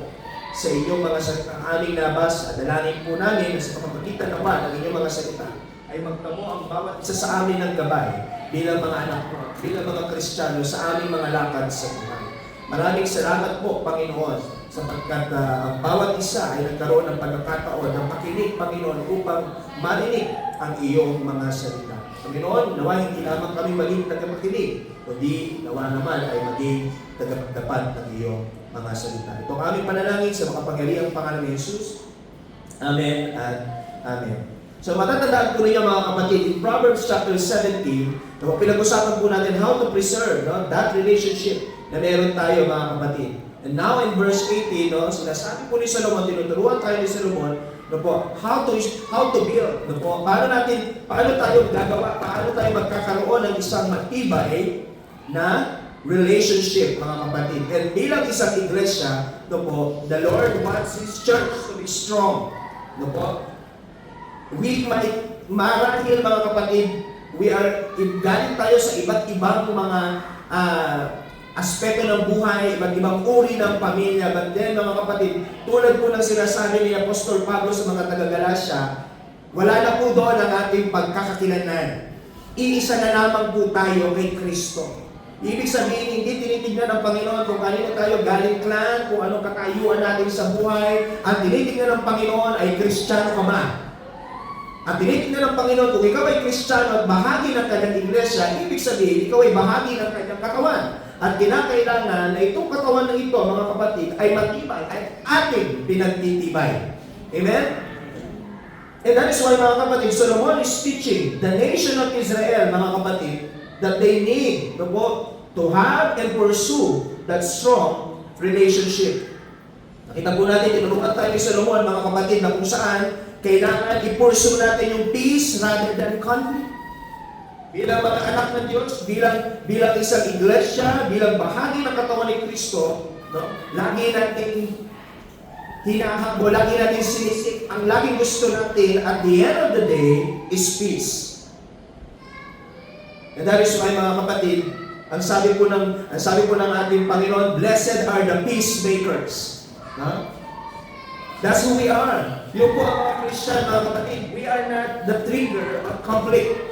G: sa inyong mga salita. Ang aming nabasa, dalangin po namin na sa pamamagitan naman ng inyong mga salita ay magtamo ang bawat isa sa amin ng gabay bilang mga anak mo, bilang mga Kristiyano sa aming mga lakad sa buhay. Maraming salamat po, Panginoon, sapagkat ang bawat isa ay nagkaroon ng pagkakataon ng makinig, Panginoon, upang marinig ang iyong mga salita. Panginoon, nawa hindi lamang kami maging tagapakinig, kundi nawa naman ay maging tagapagdapat ng iyong mga salita. Ito ang aming panalangin sa makapangyarihang pangalan ni Jesus. Amen at Amen. So matatandaan po ninyo mga kapatid, in Proverbs chapter 17, pinag-usapan po natin how to preserve that relationship na meron tayo mga kapatid. And now in verse 18, sinasabi po ni Solomon, tinuturuan tayo ni Solomon, how to build, paano tayo gagawa, paano tayo magkakaroon ng isang matibay na relationship mga kapatid. And bilang isang iglesia, the Lord wants His church to be strong. Marahil mga kapatid, galing tayo sa iba't ibang mga aspeto ng buhay, iba't ibang uri ng pamilya. But then mga kapatid, tulad po ng sinasabi ni Apostol Pablo sa mga taga-Galacia, wala na po doon ang ating pagkakakilanlan. Iisa na lamang po tayo kay Kristo. Ibig sabihin, hindi tinitignan ng Panginoon kung kanino tayo galing clan, kung anong kakayuan natin sa buhay. Ang tinitignan ng Panginoon ay Kristiyano ka ba? At tinitignan ng Panginoon, kung ikaw ay Kristiyano at bahagi ng kanyang iglesia, ibig sabihin, ikaw ay bahagi ng kanyang katawan. At kinakailangan na itong katawan ng ito, mga kapatid, ay matibay, ay ating pinagtitibay. Amen? And that is why, mga kapatid, Solomon is teaching the nation of Israel, mga kapatid, that they need to have and pursue that strong relationship. Nakita po natin, tinurukan tayo ni Solomon, mga kapatid, na kung saan kailangan i-pursue natin yung peace rather than conflict. Bilang mga anak ng Diyos, bilang isang iglesia, bilang bahagi ng katawan ni Kristo, lagi natin hinahabol, lagi natin sinisik, ang laging gusto natin at the end of the day is peace. And that is why mga kapatid, ang sabi po ng ating Panginoon, blessed are the peacemakers. That's who we are. Yung po ang mga Christian, mga kapatid, we are not the trigger of conflict.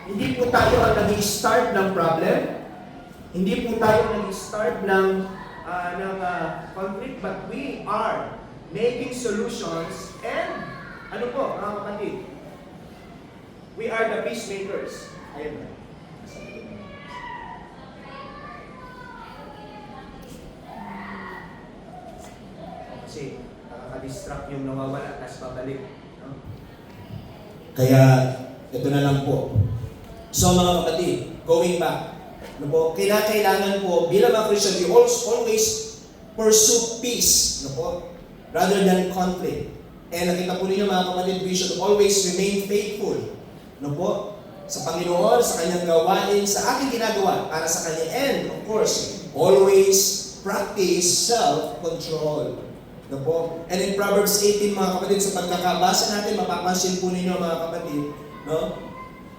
G: Hindi po tayo ang nag-i-start ng problem. Hindi po tayo nag-i-start ng conflict, but we are making solutions and, ano po, mga kapatid, we are the peacemakers. Ayun na. Kasi, nakaka-distract yung nawawala, tapos pabalik. Kaya, ito na lang po. So mga kapatid, going back, kailangan po, bilang mga Christian, we always pursue peace, rather than conflict. And nakita po ninyo mga kapatid, we should always remain faithful. No po? Sa Panginoon, sa kanyang gawain, sa ating ginagawa, para sa kanya. And of course, always practice self-control. No po? And in Proverbs 18 mga kapatid, sa pagkakabasa natin, mapapansin po ninyo mga kapatid, no?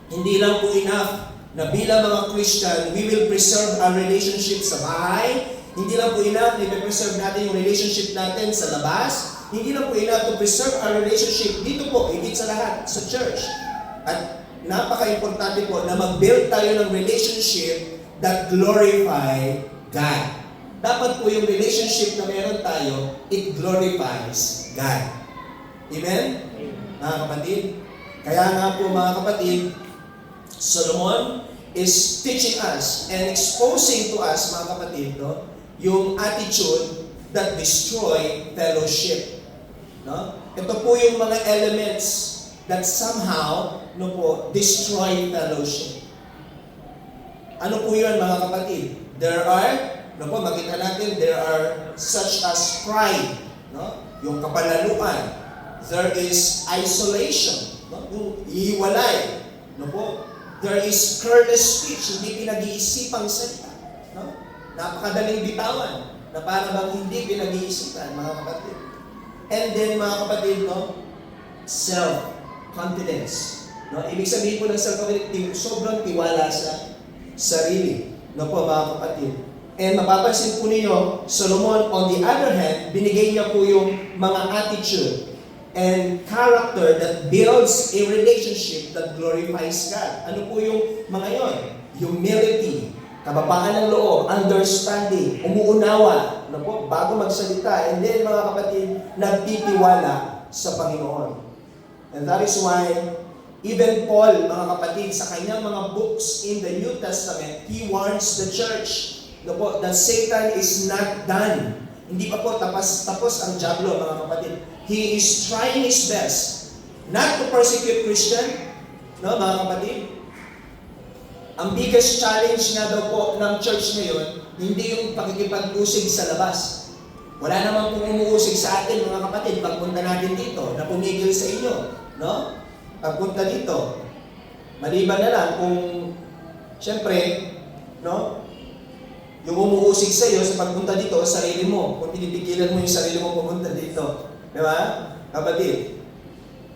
G: Hindi lang po enough na bilang mga Christian, we will preserve our relationship sa bahay. Hindi lang po enough na i-preserve natin yung relationship natin sa labas. Hindi lang po enough to preserve our relationship dito po, higit sa lahat, sa church. At napaka-importante po na mag-build tayo ng relationship that glorify God. Dapat po yung relationship na meron tayo, it glorifies God. Amen? Mga kapatid? Kaya nga po mga kapatid, Solomon is teaching us and exposing to us, mga kapatid, no, yung attitude that destroy fellowship. No? Ito po yung mga elements that somehow destroy fellowship. Ano po yun mga kapatid? There are, makita natin, there are such as pride, no? Yung kapalaluan. There is isolation, no? Yung ihiwalay. There is careless speech, hindi pinag-iisipang salita. No? Napakadaling bitawan na para bang hindi pinag-iisipan, mga kapatid. And then, mga kapatid, no? Self-confidence. No? Ibig sabihin po ng self-confidence, sobrang tiwala sa sarili. No po, mga kapatid. And mapapansin po ninyo, Solomon, on the other hand, binigay niya po yung mga attitude and character that builds a relationship that glorifies God. Ano po yung mga yon? Humility, kababaan ng loob, understanding, umuunawa, ano po, bago magsalita, and then mga kapatid, nagtitiwala sa Panginoon. And that is why, even Paul, mga kapatid, sa kanyang mga books in the New Testament, he warns the church, ano po, that Satan is not done. Hindi pa po tapos ang diablo, mga kapatid. He is trying his best not to persecute Christian, no, mga kapatid. Ang biggest challenge nga daw po ng church ngayon, hindi yung pakikipag-usig sa labas. Wala namang pong umuusig sa atin, mga kapatid, pagpunta natin dito, na pumigil sa inyo, no? Pagpunta dito. Maliban na lang kung, syempre, no? Yung umuusig sa iyo sa pagpunta dito, sarili mo. Kung pinipigilan mo yung sarili mo pumunta dito. Di ba? Kapatid.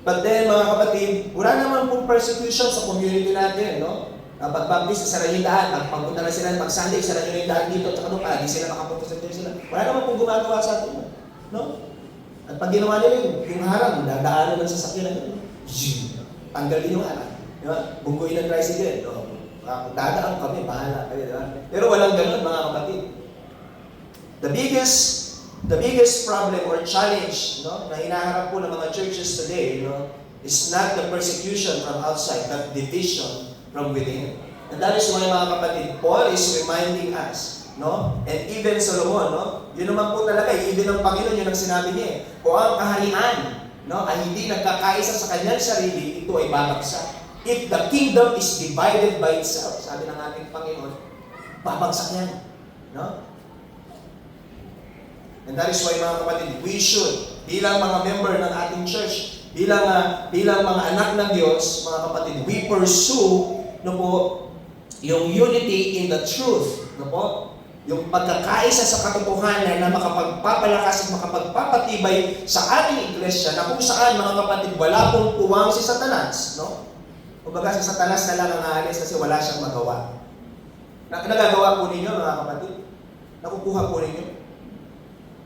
G: But then, mga kapatid, wala naman pong persecution sa community natin, no? Pag-baptist, sara yung daan. Pagpunta na sila, pag-Sunday, sara yung daan dito, tsaka doon, di sila makapunta sa church sila. Wala naman pong gumagawa sa atin, no? At pag ginawa nila yung harang, dadaanan ng sasakyan na yun. Tanggal din yung harang. Di ba? Bunggoy ng tricycle, no? Dadaan kami, bahala kayo, di ba? Pero walang ganun, mga kapatid. The biggest problem or challenge, no, na hinaharap po ng mga churches today, no, is not the persecution from outside, but division from within. And that is why, mga kapatid, Paul is reminding us, no, and even Solomon, no, yun naman po talaga, even ang Panginoon, yun ang sinabi niya, kung ang kaharian, no, ay hindi nagkakaisa sa kanyang sarili, ito ay babagsak. If the kingdom is divided by itself, sabi ng ating Panginoon, babagsak yan. No? And that is why, mga kapatid, we should, bilang mga member ng ating church, bilang mga anak ng Diyos, mga kapatid, we pursue, no po, yung unity in the truth, no po, yung pagkakaisa sa katotohanan na makapagpapalakas at makapagpapatibay sa ating iglesia, na kung saan, mga kapatid, wala pong puwang si Satanas, no? Kumbaga si Satanas na lang ang aalis kasi wala siyang magawa. Nagagawa po ninyo, mga kapatid? Nakukuha po ninyo?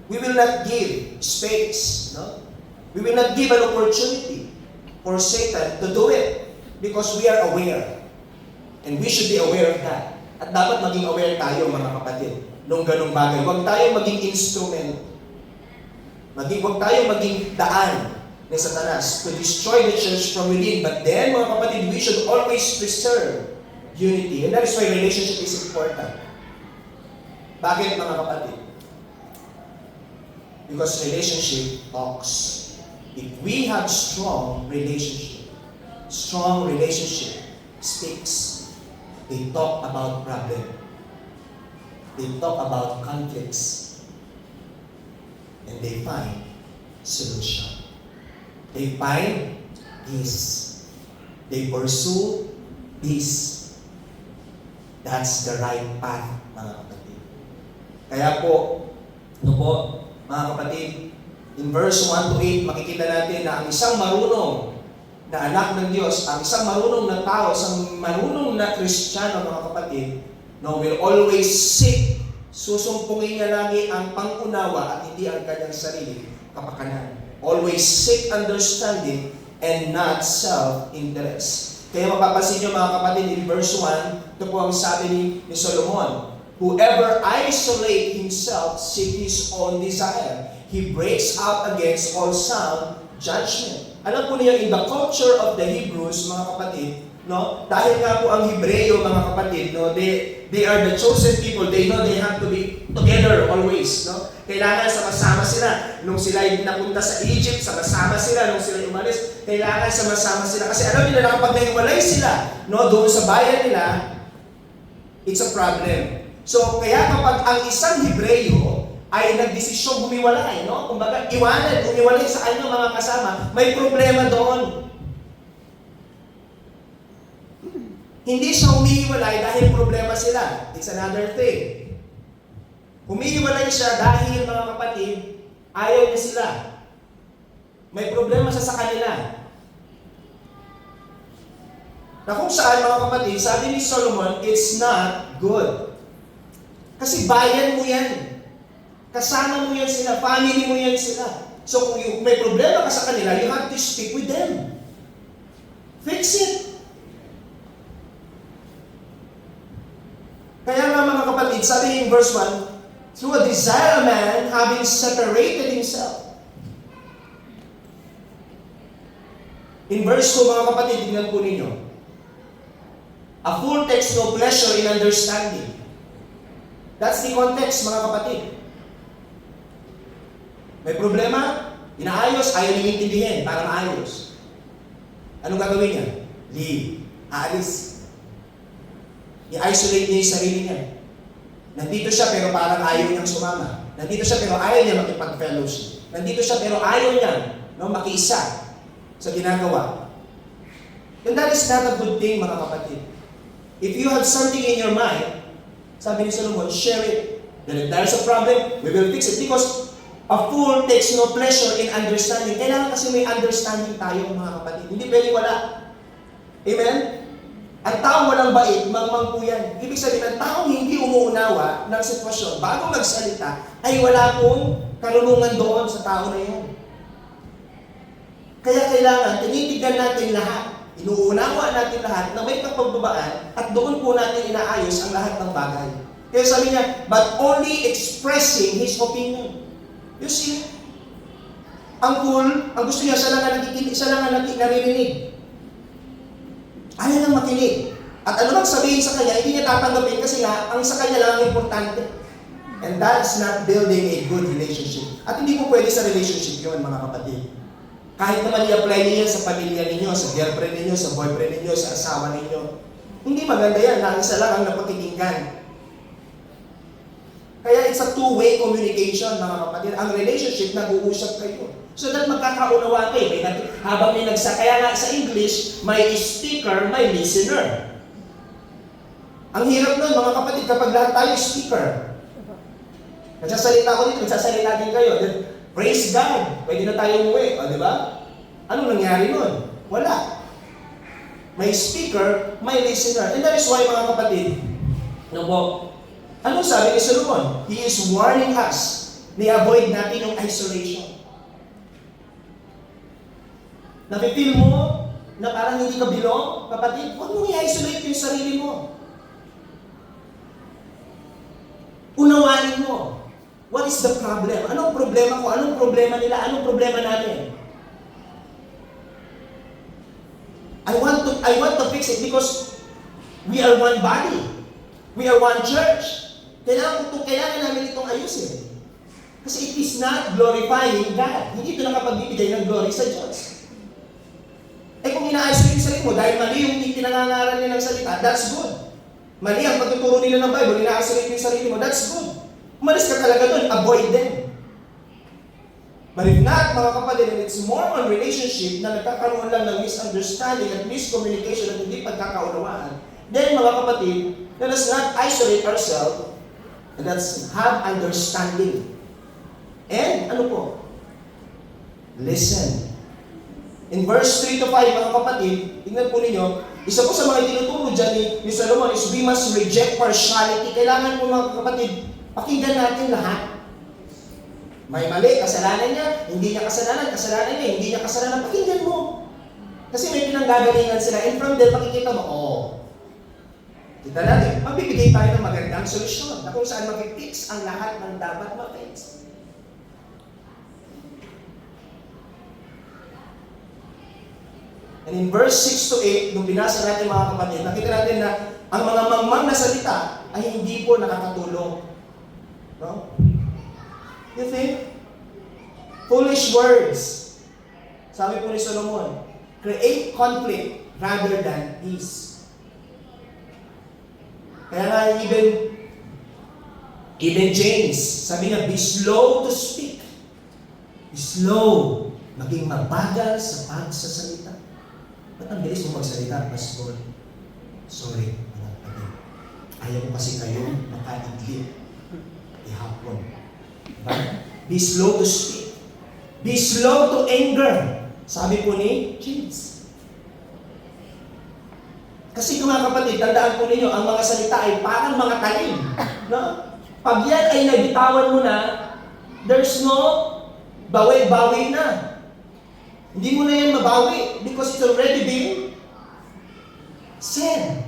G: We will not give space, no? We will not give an opportunity for Satan to do it because we are aware. And we should be aware of that. At dapat maging aware tayo, mga kapatid, nung ganung bagay. Huwag tayo maging instrument. Huwag tayo maging daan ni Satanas to destroy the church from within. But then, mga kapatid, we should always preserve unity. And that is why relationship is important. Bakit, mga kapatid? Because relationship talks. If we have strong relationship speaks. They talk about problem. They talk about conflicts. And they find solution. They find peace. They pursue peace. That's the right path, mga kapatid. Kaya po, mga kapatid, in verse 1 to 8, makikita natin na ang isang marunong na anak ng Diyos, ang isang marunong na tao, isang marunong na Kristiyano, mga kapatid, will always seek, susumpungin niya lagi ang pangunawa at hindi ang kanyang sarili kapakanan. Always seek understanding and not self-interest. Kaya mapapansin niyo, mga kapatid, in verse 1, ito po ang sabi ni Solomon, whoever isolate himself seek his own desire. He breaks out against all sound judgment. Alam po niyo, in the culture of the Hebrews, mga kapatid, dahil nga po ang Hebreo, mga kapatid, they are the chosen people. They know they have to be together always. Kailangan sama-sama sila. Nung sila napunta sa Egypt, sama-sama sila. Nung sila umalis, kailangan sama-sama sila. Kasi alam nila na kapag naiwalay sila doon sa bayan nila, it's a problem. So, kaya kapag ang isang Hebreo ay nagdesisyong humiwalay, kumbaga, umiwalay sa kanyang mga kasama, may problema doon. Hindi siya humihiwalay dahil problema sila. It's another thing. Humihiwalay siya dahil, mga kapatid, ayaw niya sila. May problema siya sa kanila. Na kung saan, mga kapatid, sabi ni Solomon, it's not good. Kasi bayan mo yan. Kasama mo yan sila. Family mo yan sila. So kung may problema ka sa kanila, you have to speak with them. Fix it. Kaya nga, mga kapatid, sabi in verse 1, through a desire of man, having separated himself. In verse 2, mga kapatid, tingnan po ninyo. A fool takes no pleasure in understanding. That's the context, mga kapatid. May problema, inaayos, ayaw niyong intindihin para maayos. Anong gagawin niya? Leave. Aalis. I-isolate niya yung sarili niya. Nandito siya pero parang ayaw niyang sumama. Nandito siya pero ayaw niya makipag-fellowship. Nandito siya pero ayaw niya makiisa sa ginagawa. And that is not a good thing, mga kapatid. If you have something in your mind, sabi ni Solomon, share it. Then if there's a problem, we will fix it. Because a fool takes no pleasure in understanding. Kailangan kasi may understanding tayo, mga kapatid. Hindi pwede wala. Amen? Ang taong walang bait, mangmang po yan. Ibig sabihin, ang taong hindi umuunawa ng sitwasyon, bago magsalita, ay wala pong karunungan doon sa tao na yan. Kaya kailangan, tinitignan natin lahat. Inuunawa natin lahat na may kapagbabaan at doon po natin inaayos ang lahat ng bagay. Kaya sabi niya, but only expressing his opinion. You see, ang fool, ang gusto niya, siya lang ang naririnig. Ayaw lang makinig. At ano lang sabihin sa kanya, hindi niya tatanggapin kasi nga, ang sa kanya lang ang importante. And that's not building a good relationship. At hindi po pwede sa relationship yun, mga kapatid. Kahit naman i-apply niyo yan sa pamilya ninyo, sa girlfriend ninyo, sa boyfriend ninyo, sa asawa ninyo. Hindi maganda yan, na isa lang ang napakinggan. Kaya it's a two-way communication, mga kapatid. Ang relationship, nag-uusap kayo. So that magkakaunawa kayo. Habang may kaya nga sa English, may speaker, may listener. Ang hirap nun, mga kapatid, kapag lahat tayo speaker. Nagsasalita ako dito, nagsasalita din kayo. Then, praise God, pwede na tayo umuwi. O, di ba? Ano nangyari nun? Wala. May speaker, may listener. And that is why, mga kapatid, anong sabi ni Solomon? He is warning us na avoid natin yung isolation. Napipil mo na parang hindi ka belong, kapatid, huwag mong i-isolate yung sarili mo. Unawain mo. What is the problem? Anong problema ko? Anong problema nila? Anong problema natin? I want to fix it because we are one body. We are one church. Kailangan namin itong ayusin. Kasi it is not glorifying God. Hindi ito nakapagbibigay ng glory sa Diyos. Kung inaayos yung sarili mo, dahil mali yung pinangangaral nilang salita, that's good. Mali ang pagtuturo nila ng Bible, inaayos yung sarili mo, that's good. Umalis ka talaga doon, avoid them. But if not, mga kapatid, and it's more on relationship na nagkakaroon lang ng misunderstanding at miscommunication at hindi pagkakaunawaan, then mga kapatid, let us not isolate ourselves and let's have understanding. And ano po? Listen. In verse 3 to 5, mga kapatid, tingnan po ninyo, isa po sa mga tinuturo dyan ni Solomon is we must reject partiality. Kailangan po mga kapatid, pakinggan natin lahat. May mali, kasalanan niya, hindi niya kasalanan, kasalanan niya, hindi niya kasalanan, pakinggan mo. Kasi may pinanggagalingan sila, and from there, makikita mo, kita natin, mabibigay tayo ng magandang solusyon na kung saan mag-fix ang lahat ng dapat ma-fix. And in verse 6 to 8, nung binasa natin mga kapatid, nakita natin na ang mga mangmang na salita ay hindi po nakakatulong. No? You think? Foolish words. Sabi po ni Solomon, create conflict rather than peace. Kaya nga even James, sabi niya, be slow to speak. Be slow. Maging mabagal sa pagsasalita. Ba't ang bilis mo magsalita, Pastor? Sorry, mga kapatid. Ayaw ko kasi kayo makaidlip. Ihapon. Be slow to speak. Be slow to anger. Sabi po ni James. Kasi kung mga kapatid, tandaan po ninyo, ang mga salita ay parang mga talim. No? Pag yan ay nabitawan mo na, there's no bawi-bawi na. Hindi mo na yan mabawi because it's already been said.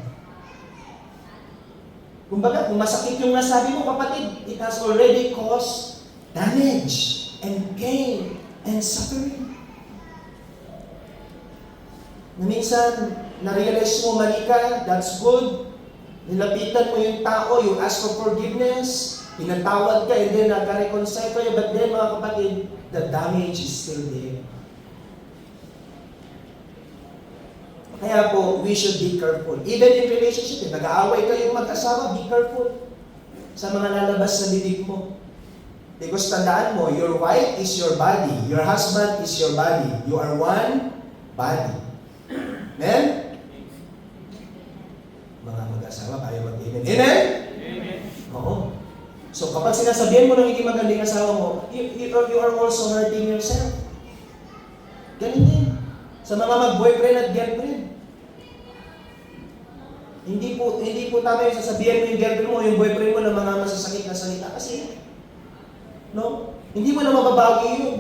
G: Kumbaga, kung masakit yung nasabi mo, kapatid, it has already caused damage and pain and suffering. Na minsan, na-realize mo mali ka, that's good. Nilapitan mo yung tao, you ask for forgiveness, pinatawad ka, and then nag-reconcile kayo, but then mga kapatid, the damage is still there. Kaya po, we should be careful. Even in relationship, nag-aaway kayong mag-asawa, be careful sa mga lalabas sa bibig mo. Because tandaan mo, your wife is your body, your husband is your body. You are one body. Amen? Mga mag-asawa, kaya mag-amen. Amen? Amen. Oo. So kapag sinasabihan mo ng hindi magaling asawa mo, you are also hurting yourself. Ganun din. Sa mga mag-boyfriend at girlfriend. Hindi po tama yung sasabihan mo yung girlfriend mo, yung boyfriend mo ng mga masasakit na salita. Kasi, no? Hindi mo na mababawi yun.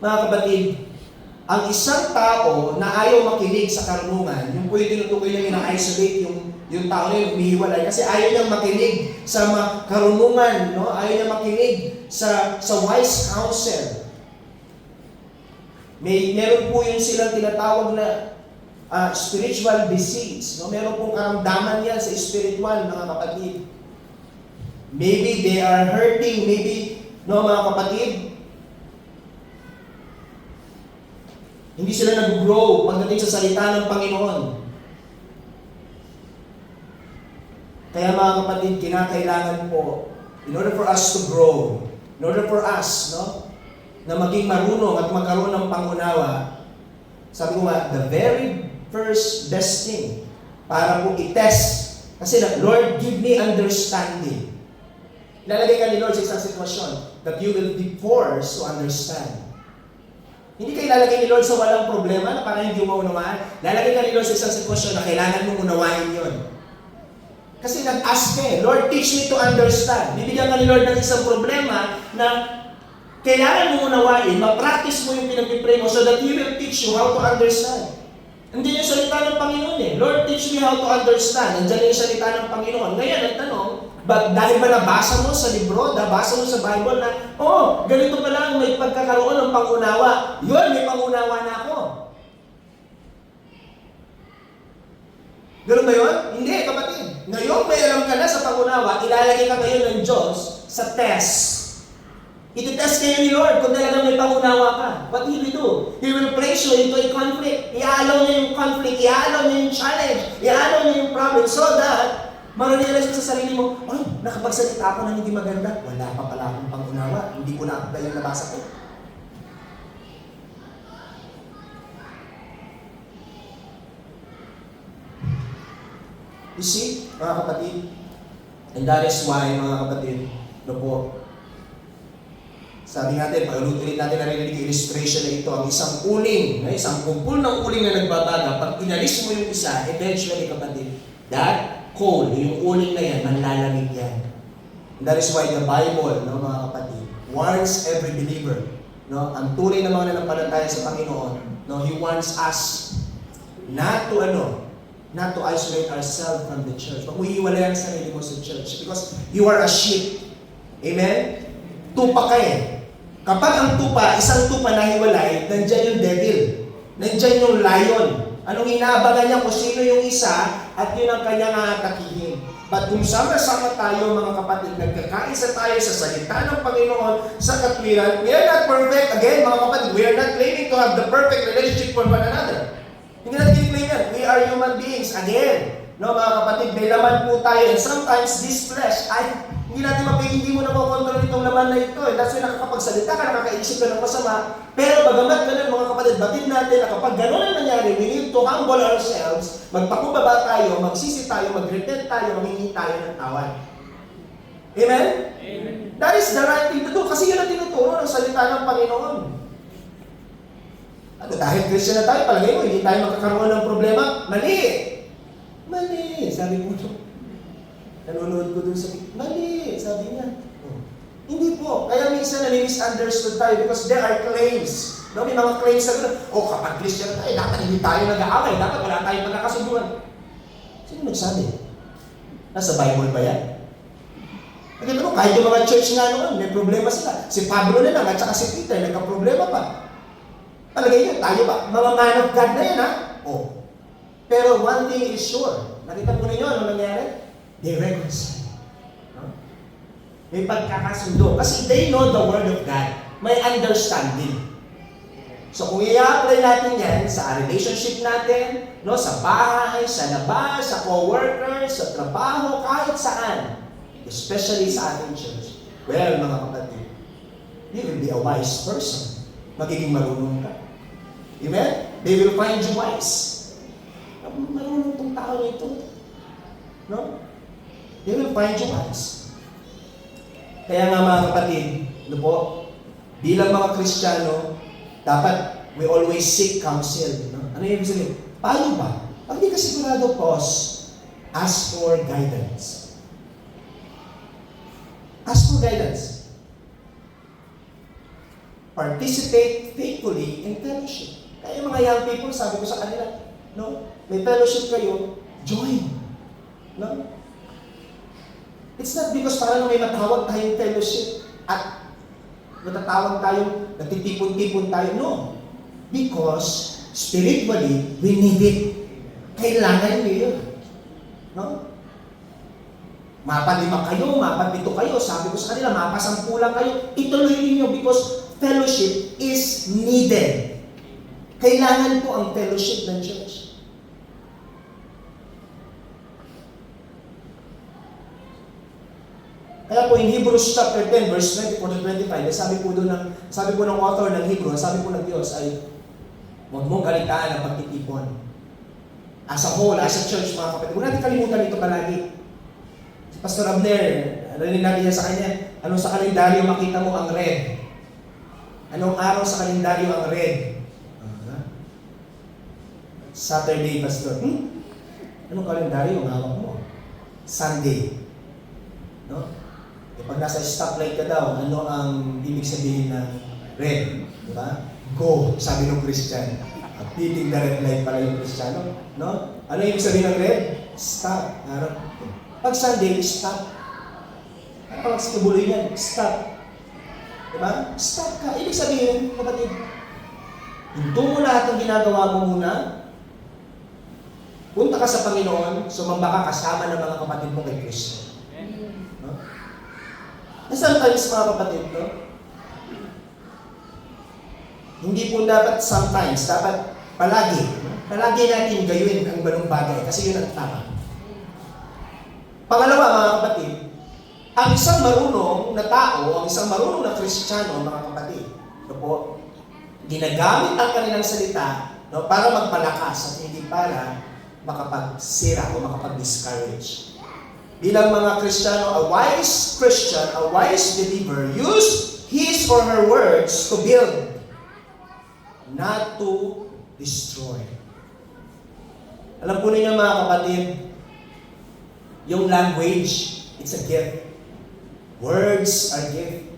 G: Mga kapatid, ang isang tao na ayaw makinig sa karunungan, yung po yung tinutukoy niya na-isolate yung tao na yung umihiwalay, kasi ayaw niyang makinig sa karunungan, no? Ayaw niyang makinig sa wise counsel. Meron po yung silang tinatawag na spiritual disease. No? Meron pong karamdaman yan sa spiritual, mga kapatid. Maybe they are hurting, maybe, no, mga kapatid, hindi sila nag-grow pagdating sa salita ng Panginoon. Kaya mga kapatid, kinakailangan po, in order for us to grow, in order for us, no, na maging marunong at magkaroon ng pangunawa, sabi ko nga, the very first best thing para po i-test, kasi Lord, give me understanding. Ilalagay ka ni Lord sa isang sitwasyon that you will be forced to understand. Hindi ka ilalagay ni Lord sa walang problema na parang hindi mo maunawaan. Lalagay ka ni Lord sa isang sitwasyon na kailangan mong unawain yun. Kasi nag-ask ka Lord, teach me to understand. Bibigyan ka ni Lord ng isang problema na kailangan mong unawain, ma-practice mo yung pinag-pray mo so that He will teach you how to understand. Hindi yung salita ng Panginoon Lord, teach me how to understand. Nandiyan yung salita ng Panginoon. Ngayon, ang tanong, dahil ba nabasa mo sa libro, nabasa mo sa Bible na, ganito pa lang, may pagkakaroon ng pangunawa. Yun, may pangunawa na ako. Ganun ba yun? Hindi, kapatid. Ngayon, may alam ka na sa pangunawa, ilalagay ka ngayon ng Diyos sa test. Iti-test kayo ni Lord kung talagang may pangunawa ka. What He will do? He will place you into a conflict. Iaalaw niya yung conflict, iaalaw niya yung challenge, iaalaw niya yung problem so that Mararealize mo sa sarili mo, ay, nakapagsalita ako ng hindi maganda. Wala pa pala akong pangunawa. Hindi ko na-apply yung nabasa ko. You see, mga kapatid, and that is why, mga kapatid, po, sabi natin, pag-ulit natin narinig yung illustration na ito, ang isang uling, isang kumpul ng uling na nagbabaga, pag inalis mo yung isa, eventually, kapatid, that coal, yung uling na yan, manlalamig yan. And that is why the Bible, no, mga kapatid, warns every believer, no, ang tunay na mga nanampalataya sa Panginoon, no, He wants us not to isolate ourselves from the church. Huwag mo iiwalay ang sarili mo sa church because you are a sheep. Amen? Tupa ka eh. Kapag ang tupa, isang tupa na hiwalay, nandyan yung devil. Nandyan yung lion. Anong inaabangan niya kung sino yung isa at yun ang kanyang aatakihin. But kung sama-sama tayo mga kapatid, nagkakaisa tayo sa salita ng Panginoon, sa katwiran, we are not perfect. Again mga kapatid, we are not claiming to have the perfect relationship with one another. Hindi natin i-claim yan. We are human beings. Again, no, mga kapatid, may laman po tayo. And sometimes this flesh, hindi natin hindi mo na makontrol itong laman na ito. That's why nakakapagsalita ka, nakakaisip ka ng masama. Pero bagamat ganun, mga kapatid, batid natin na kapag ganun ang nangyari, we need to humble ourselves, magpakumbaba tayo, magsisi tayo, mag-repent tayo, maghingi tayo ng tawad. Amen? Amen. That is the right thing to do. Kasi yun ang tinuturo ng salita ng Panginoon. Dahil Christian na tayo, palagay mo, hindi tayo magkakaroon ng problema. Mali! Mali! Sabi ko, nanonood ko dun sa mali! Sabi niya. Hindi po. Kaya minsan nami-misunderstood tayo because there are claims. No, may mga claims na gano'n. Kapag Christian tayo, dapat hindi tayo nag-aaway. Dapat wala tayong pagkakasunduan. Sino nagsabi? Nasa Bible ba yan? Nakita mo, kahit yung mga church nga noon, may problema sila. Si Pablo na lang at saka si Peter, nagka-problema pa. Palagay nyo, tayo ba? Mga man of God na yan, ha? Pero one thing is sure. Nakita po ninyo, ano nangyari? They reconcile. No? May pagkakasundo. Kasi they know the Word of God. May understanding. So kung i-apply natin yan sa relationship natin, no, sa bahay, sa labas, sa co-workers, sa trabaho, kahit saan, especially sa ating church, well, mga kapatid, you will be a wise person. Magiging marunong ka. Amen? They will find you wise. Marunong itong tao nito. No? They will find you wise. Kaya nga mga kapatid, ano po, bilang mga Kristiyano, dapat we always seek counsel. No? Ano yung ibig sabihin? Paano ba? Pag di ka sigurado, pause. Ask for guidance. Ask for guidance. Participate faithfully in fellowship. Kaya mga young people, sabi ko sa kanila, no? May fellowship kayo, join. No? It's not because parang may matawag tayong fellowship at matatawag tayo, nagtitipon-tipon tayo. No. Because spiritually, we need it. Kailangan nyo yun. No? Mapa-5 kayo, mapa-7 kayo. Sabi ko sa kanila, mapa-10 lang kayo. Ituloy niyo because fellowship is needed. Kailangan po ang fellowship ng church. Kaya po in Hebrews chapter 10 verse 24 to 25, sabi po ng author ng Hebrew, sabi po ng Diyos ay huwag mong kalitaan ang pagtitipon. As a whole, as a church, mga kapatid, huwag natin kalimutan ito palagi. Si Pastor Abner, narinig natin niya sa kanya, anong sa kalendaryo makita mo ang red? Anong araw sa kalendaryo ang red? Saturday, Pastor. Anong kalendaryo ang hawak mo? Sunday. No? E pag nasa stoplight ka daw, ano ang ibig sabihin ng red? Diba? Go, sabi ng Christian. Piting the red light pala yung Kristiyano. No? Ano ibig sabihin ng red? Stop. Pag Sunday, stop. Pag tubuloy yan, stop. Diba? Stop ka. Ibig sabihin, kapatid, hinto mo lahat ng ginagawa mo muna, punta ka sa Panginoon, sumamba ka kasama ng mga kapatid mo kay Kristo. No? Sometimes, mga kapatid, no? Hindi po dapat sometimes, dapat palagi. No? Palagi natin gayuin ang ganung bagay kasi yun ang tama. Pangalawa, mga kapatid, ang isang marunong na tao, ang isang marunong na Kristiyano, mga kapatid, no po, ginagamit ang kanilang salita, no, para magpalakas at hindi para makapagsira o makapag-discourage. Bilang mga Kristiyano, a wise Christian, a wise believer, use his or her words to build, not to destroy. Alam po ninyo, mga kapatid, yung language, it's a gift. Words are gift.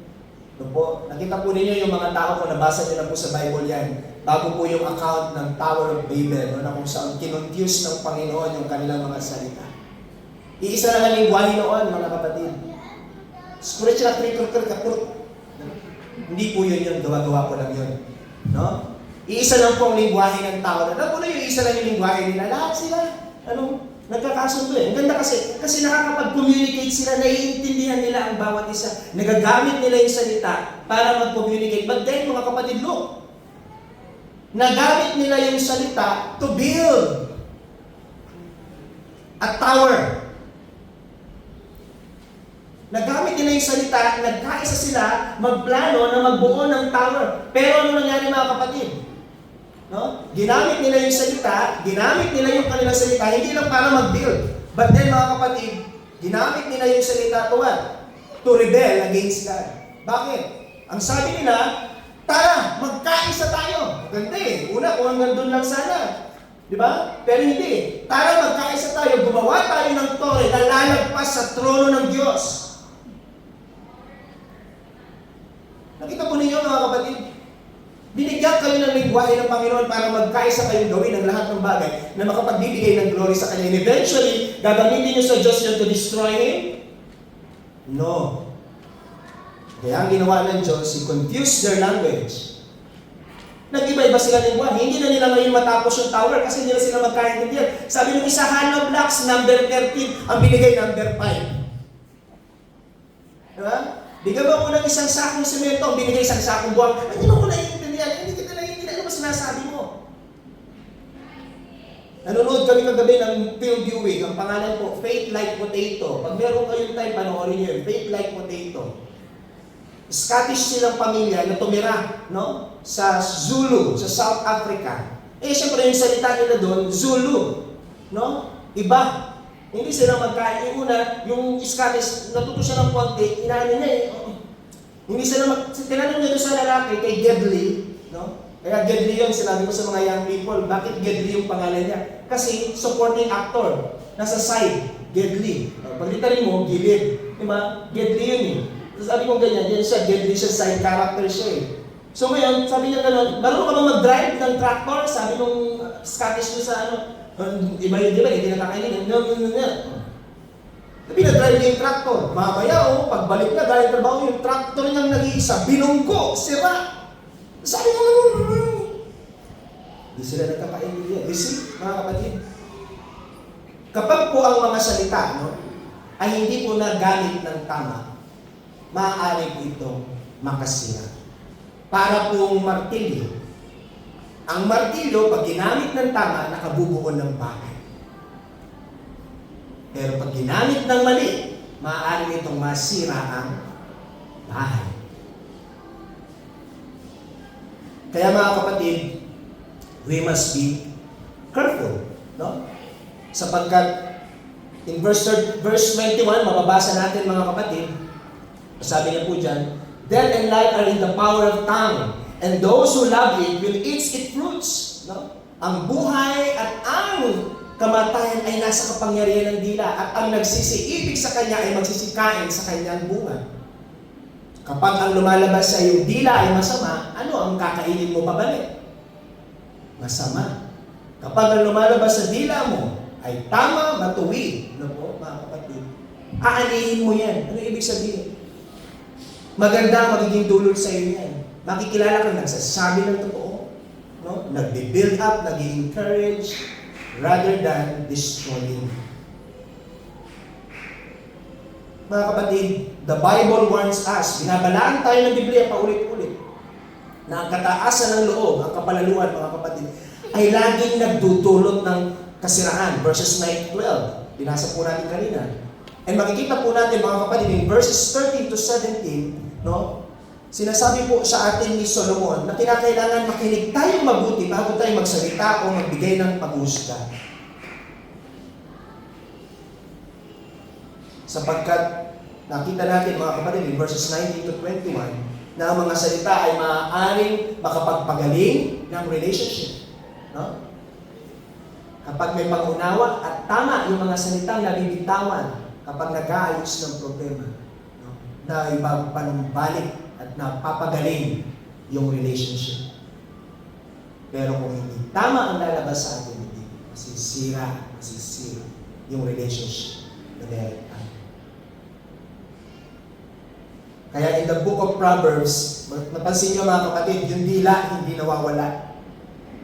G: No po, nakita po ninyo yung mga tao, kung nabasa nyo na po sa Bible yan, bago po yung account ng Tower of Babel, no, na kung saan kinonfuse ng Panginoon yung kanilang mga salita. Iisa lang ang lingwahe noon, mga kapatid. Spiritual krikur. Hindi po yun, gawa-gawa ko lang yun. No? Iisa lang po ang lingwahe ng tao. Alam po na yung isa lang yung lingwahe nila. Lahat sila, nagkakasundo eh. Ang ganda kasi nakakapag-communicate sila, naiintindihan nila ang bawat isa. Nagagamit nila yung salita para mag-communicate. But then, mga kapatid, look, nagamit nila yung salita to build a tower. Nagamit nila yung salita, nagkaisa sila, magplano na magbuo ng tower. Pero ano nangyari, mga kapatid? No? Ginamit nila yung salita, ginamit nila yung kanilang salita, hindi lang para mag-build. But then, mga kapatid, ginamit nila yung salita to what? To rebel against God. Bakit? Ang sabi nila, tara, magkaisa tayo. Ganda eh. Una, kung hanggang doon lang sana. Di ba? Pero hindi. Tara, magkaisa tayo. Gumawa tayo ng tore na lalagpas sa trono ng Diyos. Nakita po ninyo, mga kapatid, binigyan kayo ng lingwahe ng Panginoon para magkaisa kayong gawin ang lahat ng bagay na makapagbibigay ng glory sa Kanya. And eventually, gagamitin nyo sa Diyos yun to destroy Him? No. Kaya ang ginawa ng Diyos, He confused their language. Nag-iba-iba sila lingwahe. Hindi na nila ngayon matapos yung tower kasi hindi na sila magkaintindihan. Sabi ng isa, hollow blocks, number 13, ang binigay number 5. Diba? Bigyan mo ng isang sakong semento, binigay isang sakong buwang. Hindi mo ko naiintindihan, hindi kita naiintindihan. Ano ba sinasabi mo? Nanonood kami kagabi ng film viewing. Ang pangalan po, Faith Like Potato. Pag meron kayong time, panoorin nyo yun. Faith Like Potato. Scottish silang pamilya na tumira, no? Sa Zulu, sa South Africa. Eh, syempre yung salita nila doon, Zulu. No? Iba. Hindi sila magkain. Yung una, yung Scottish, natuto siya ng konti, inaano niya eh. Hindi sila tinanong niya doon sa lalaki, kay Gedley, no? Kaya Gedley yun, sinabi ko sa mga young people, bakit Gedley yung pangalan niya? Kasi supporting actor, nasa side, Gedley. Paglitarin mo, gilid. Diba? Gedley yun eh. Sabi ko ganyan, yan siya, Gedley siya, side character siya eh. So ngayon, sabi niya gano'n, marunong ka ba mag-drive ng tractor? Sabi nung Scottish ko sa iba yun, di ba? Hindi na kakainin. Sabi na drive niya yung tractor. Mamaya pagbalik na, galing trabaho yung tractor niyang nag-iisa, binungko, sira. Sabi mo, hindi sila nagkakaintindihan. You see, mga kapatid? Kapag po ang mga salita, no, ay hindi po nagamit ng tama, maaari po itong makasira. Para pong martilyo. Ang martilyo, pag ginamit ng tama, nakabubuo ng bahay. Pero pag ginamit ng mali, maaari itong masira ang bahay. Kaya mga kapatid, we must be careful, no? Sapagkat in verse 21, mababasa natin mga kapatid, sabi niya po dyan, death and life are in the power of tongue, and those who love it will eat its fruits. No? Ang buhay at ang kamatayan ay nasa kapangyarihan ng dila, at ang nagsisiibig sa kanya ay magsisikain sa kanyang bunga. Kapag ang lumalabas sa iyong dila ay masama, ano ang kakainin mo pabalik? Masama. Kapag ang lumalabas sa dila mo ay tama, matuwid, no po, mga kapatid, aanihin mo yan. Ano ibig sabihin? Maganda ang magiging dulot sa iyo yan. Makikilala kang nagsasabi ng totoo, no? Nagbe-build up, nag-encourage, rather than destroying. Mga kapatid, the Bible warns us, binabalaan tayo ng Biblia paulit-ulit, na ang kataasan ng loob, ang kapalaluan, mga kapatid, ay laging nagdudulot ng kasiraan. Verses 9-12, binasa po natin kanina. And makikita po natin mga kapatid, in verses 13 to 17, no? Sinasabi po sa atin ni Solomon na kinakailangan makinig tayong mabuti bago tayo magsalita o magbigay ng paghusga. Sapagkat nakita natin mga kapatid in verses 19 to 21 na ang mga salita ay maaaring makapagpagaling ng relationship. No? Kapag may pangunawa at tama yung mga salitang nabibitawan kapag nag-aayos ng problema, no? Na ipapanumbalik at napapagaling yung relationship. Pero kung hindi tama ang lalabas sa atin, hindi masisira yung relationship na meron tayo. Kaya in the book of Proverbs, napansin nyo mga kapatid, yung dila hindi nawawala.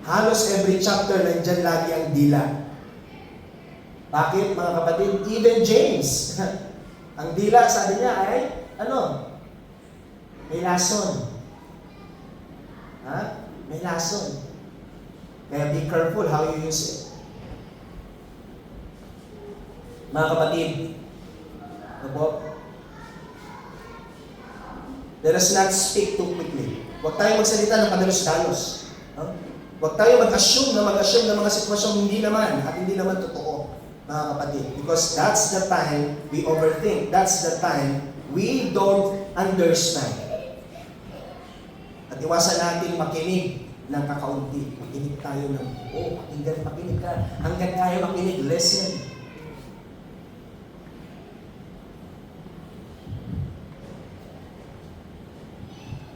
G: Halos every chapter nandyan lagi ang dila. Bakit mga kapatid? Even James, ang dila sabi niya ay, may lason. Ha? May lason. Kaya be careful how you use it. Mga kapatid, let us not speak too quickly. Huwag tayo magsalita ng padalos-dalos. No? Huwag tayo mag-assume ng mga sitwasyong hindi naman at hindi naman totoo, mga kapatid. Because that's the time we overthink. That's the time we don't understand. At iwasan natin makinig ng kakaunti. Makinig tayo ng buo. Makinig ka. Hanggang tayo makinig, listen.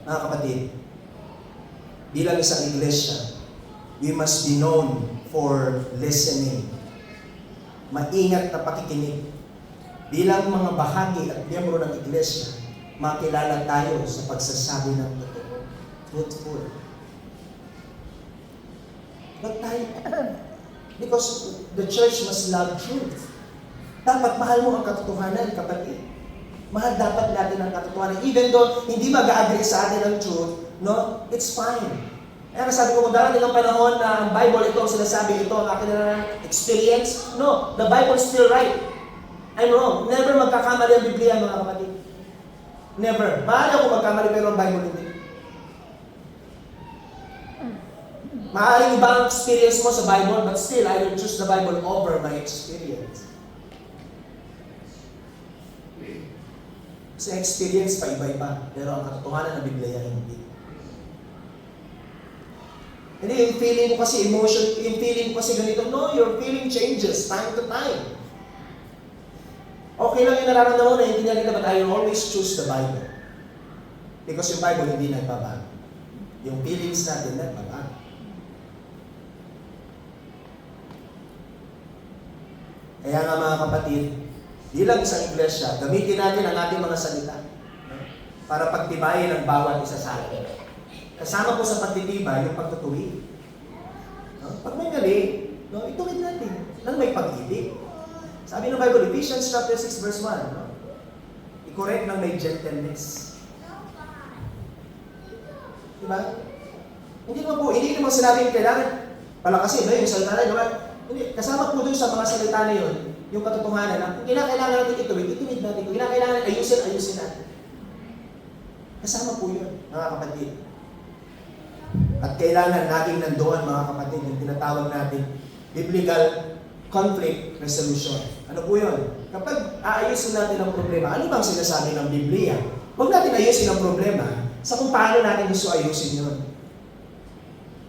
G: Mga kapatid, bilang isang iglesia, we must be known for listening. Maingat na pakikinig. Bilang mga bahagi at miyembro ng iglesia, makilala tayo sa pagsasabi ng totoo. Truthful. But tayo, because the church must love truth. Dapat mahal mo ang katotohanan, kapatid. Mahal dapat natin ang katotohanan. Even though hindi mag-agree sa atin ang truth, no, it's fine. Kaya sabi ko, kung darating ang panahon na ang Bible ito ang sinasabi, ito ang akin na experience, no, the Bible is still right. I'm wrong. Never magkakamali ang Biblia, mga kapatid. Never. Maaari ako magkamali pero ang Bible hindi. Maaaring iba ang experience mo sa Bible, but still, I will choose the Bible over my experience. Sa experience pa iba-iba, pero ang katotohanan ng Biblia hindi. Hindi, yung feeling ko kasi emotion, yung feeling ko kasi ganito, no, your feeling changes time to time. Okay lang yung nararamdaman mo na hindi kita, but I will always choose the Bible. Because yung Bible hindi nagbabago. Yung feelings natin nagbabago. Kaya nga mga kapatid, bilang isang iglesia, gamitin natin ang ating mga salita para pagtibayin ang bawat isa sa atin. Kasama po sa pagtitibay yung pagtutuwid. No? Pag may mali, no, ituwid natin nang may pag-ibig. Sabi ng Bible, Ephesians chapter 6 verse 1, no? I-correct ng may gentleness. Diba? Hindi naman sinabi yung kailangan palakasin, no? Yung salita na, diba? Hindi, kasama po doon sa mga salita na yun, yung katotohanan na kung kinakailangan natin ituwid natin. Kung kinakailangan ayusin natin. Kasama po yun, mga kapatid. At kailangan natin nandoon, mga kapatid, yung tinatawag natin biblical conflict resolution. Ano po yun? Kapag aayusin natin ang problema, ano bang sinasabi ng Biblia? Huwag natin ayusin ang problema sa kung paano natin gusto ayusin yun.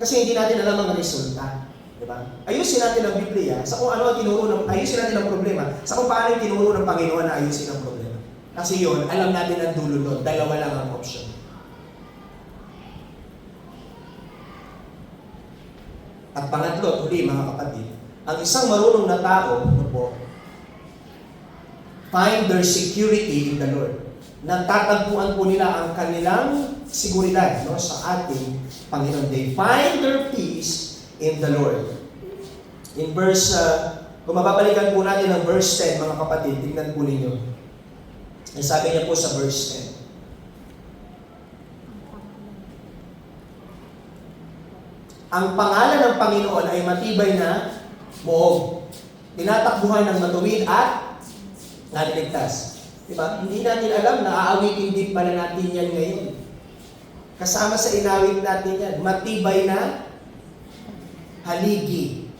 G: Kasi hindi natin alam ang resulta. Diba? Ayusin natin ang Biblia sa kung ano ang tinuro ng, ayusin natin ang problema sa kung paano yung tinuro ng Panginoon na ayusin ang problema. Kasi yun, alam natin ang dulo nun. Dalawa lang ang option. At pangatlo, huli mga kapatid, ang isang marunong na tao, ano po, find their security in the Lord. Natatagpuan po nila ang kanilang seguridad, no, sa ating Panginoon. They find their peace in the Lord. In verse, kung mababalikan po natin ang verse 10, mga kapatid, tingnan po ninyo. Ang sabi niya po sa verse 10. Ang pangalan ng Panginoon ay matibay na muog. Tinatakbuhan ng matuwid at naliligtas. Diba? Hindi natin alam na aawitin din pala natin yan ngayon. Kasama sa inawit natin yan, matibay na haligi.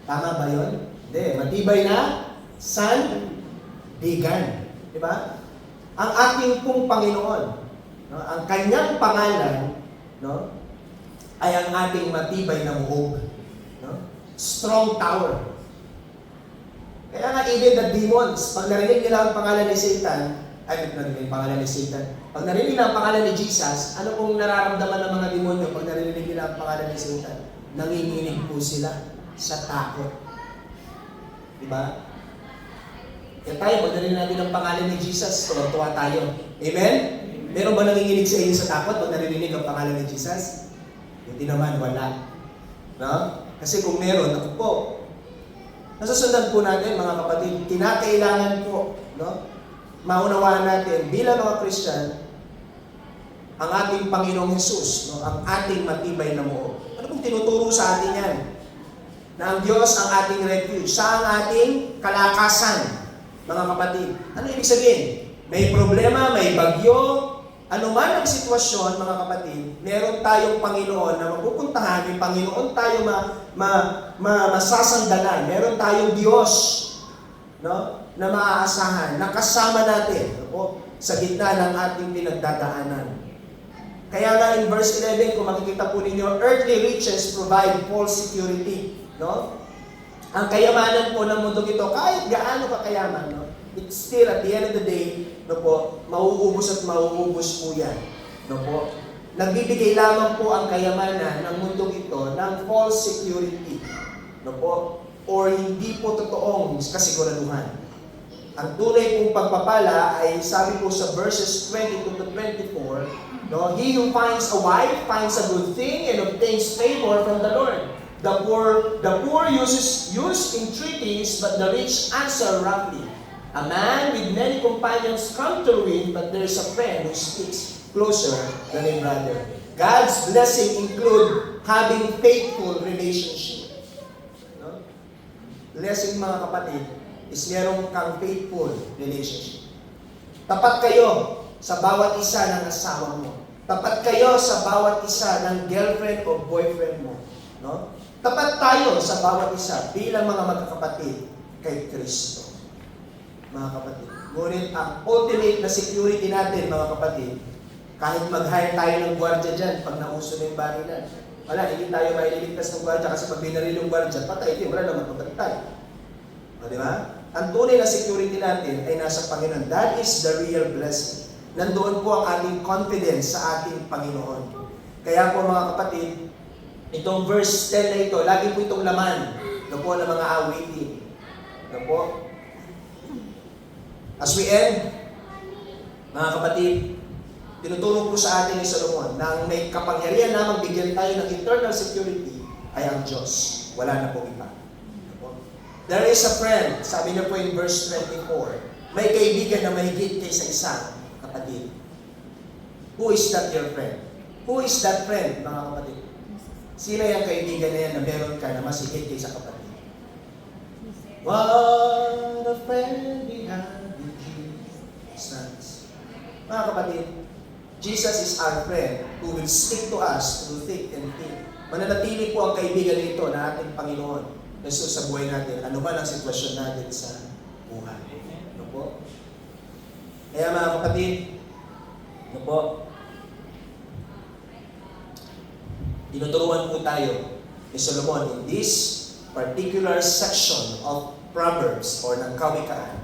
G: Tama ba yun? Hindi, matibay na sandigan. Diba? Ang ating pong Panginoon, no? Ang kanyang pangalan, no? Ay ang ating matibay na muhog. No? Strong tower. Kaya nga even the demons, pag narinig nila ang pangalan ni Satan, pag narinig nila ang pangalan ni Jesus, ano pong nararamdaman ng mga demonyo pag narinig nila ang pangalan ni Satan? Nanginginig po sila sa takot. Diba? Kaya tayo, pag narinig natin ang pangalan ni Jesus, tuwa tayo. Amen? Meron ba nanginginig sa inyo sa takot pag narinig ang pangalan ni Jesus? Hindi naman, wala. No? Kasi kung meron, ako po, nasusundan po natin, mga kapatid, kinakailangan po, no? Maunawaan natin, bilang mga Christian, ang ating Panginoong Jesus, no? Ang ating matibay na muog. Ano pong tinuturo sa atin yan? Na ang Diyos ang ating refuge, siya ang ating kalakasan, mga kapatid. Ano ibig sabihin? May problema, may bagyo, ano man ang sitwasyon, mga kapatid, meron tayong Panginoon na mapupuntahan, may Panginoon tayo masasandalan, meron tayong Diyos, no, na maaasahan, na kasama natin, no, sa gitna ng ating pinagdadaanan. Kaya nga in verse 11, kung makikita po ninyo, earthly riches provide false security. No? Ang kayamanan po ng mundo ito, kahit gaano kakayaman, no? It's still at the end of the day, no po, mauubos at mauubos po yan. No po? Nagbibigay lamang po ang kayamanan ng mundo ito ng false security. No po? Or hindi po totoong kasiguraduhan. Ang tunay pong pagpapala ay sabi po sa verses 22 to 24, no? He who finds a wife finds a good thing and obtains favor from the Lord. The poor use entreaties, but the rich answer roughly. A man with many companions come to ruin, but there is a friend who sticks closer than a brother. God's blessing include having faithful relationship. No? Blessing, mga kapatid, is meron kang faithful relationship. Tapat kayo sa bawat isa ng asawa mo. Tapat kayo sa bawat isa ng girlfriend o boyfriend mo. No? Tapat tayo sa bawat isa bilang mga magkakapatid kay Kristo. Mga kapatid. Ngunit ang ultimate na security natin, mga kapatid, kahit mag-hire tayo ng gwardiya dyan, pag nauso na yung barilan, wala, hindi tayo maililigtas ng gwardiya kasi pag binaril yung gwardiya, patay ito, wala naman pagkatay. O, di ba? Ang tunay na security natin ay nasa Panginoon. That is the real blessing. Nandoon po ang ating confidence sa ating Panginoon. Kaya po, mga kapatid, itong verse 10 na ito, lagi po itong laman no po ng mga awitin. No po? As we end, mga kapatid, tinuturo po sa atin ni Solomon na ang may kapangyarihan lamang bigyan tayo ng eternal security ay ang Diyos. Wala na po iba. There is a friend, sabi niya po in verse 24, may kaibigan na mahigit kaysa isang kapatid. Who is that your friend? Who is that friend, mga kapatid? Sino yung kaibigan na yan na meron ka na mas higit kaysa kapatid? What a friend we have. Mga kapatid, Jesus is our friend who will stick to us through thick and thin. Mananatili po ang kaibigan nito na ating Panginoon Jesus sa buhay natin, ano man ang sitwasyon natin sa buhay. Ano po? Kaya mga kapatid, ano po? Tinuturuan po tayo ni Solomon in this particular section of Proverbs or ng Kawikaan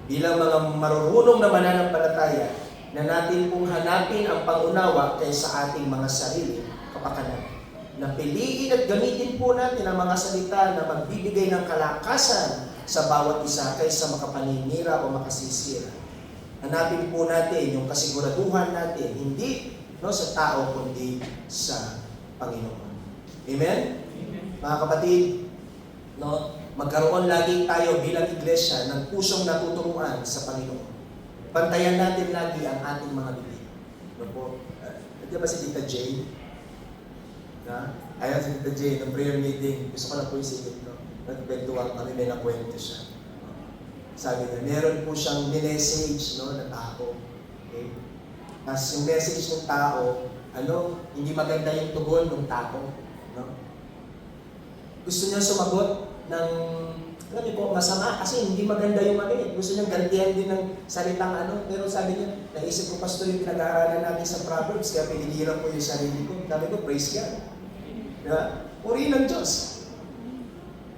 G: bilang mga marurunong na mananampalataya na natin pong hanapin ang pangunawa kaysa ating mga sarili kapakanan. Na piliin at gamitin po natin ang mga salita na magbibigay ng kalakasan sa bawat isa kaysa makapaninira o makasisira. Hanapin po natin yung kasiguraduhan natin, hindi sa tao kundi sa Panginoon. Amen? Amen. Mga kapatid, magkaroon lagi tayo bilang iglesia ng pusong natuturuan sa Panginoon. Pantayan natin lagi ang ating mga bibig. Nandiyan ba si Tita Jane? Ayan si Tita Jane, ng prayer meeting. Gusto ko lang po isipin, nagkwentuhan kami, may nakwento siya. sabi niya, meron po siyang message, no, na tao. Okay? Tapos yung message ng tao, hindi maganda yung tugon ng tao. No? Gusto niya sumagot ng, alam niyo po, masama kasi hindi maganda yung Gusto niyang gantihan din ng salitang Pero sabi niya, naisip ko, Pastor, yung pinag-aaralan natin sa Proverbs, kaya pinigilan ko yung sarili ko. Sabi ko, praise God. Diba? Purihin ng Diyos.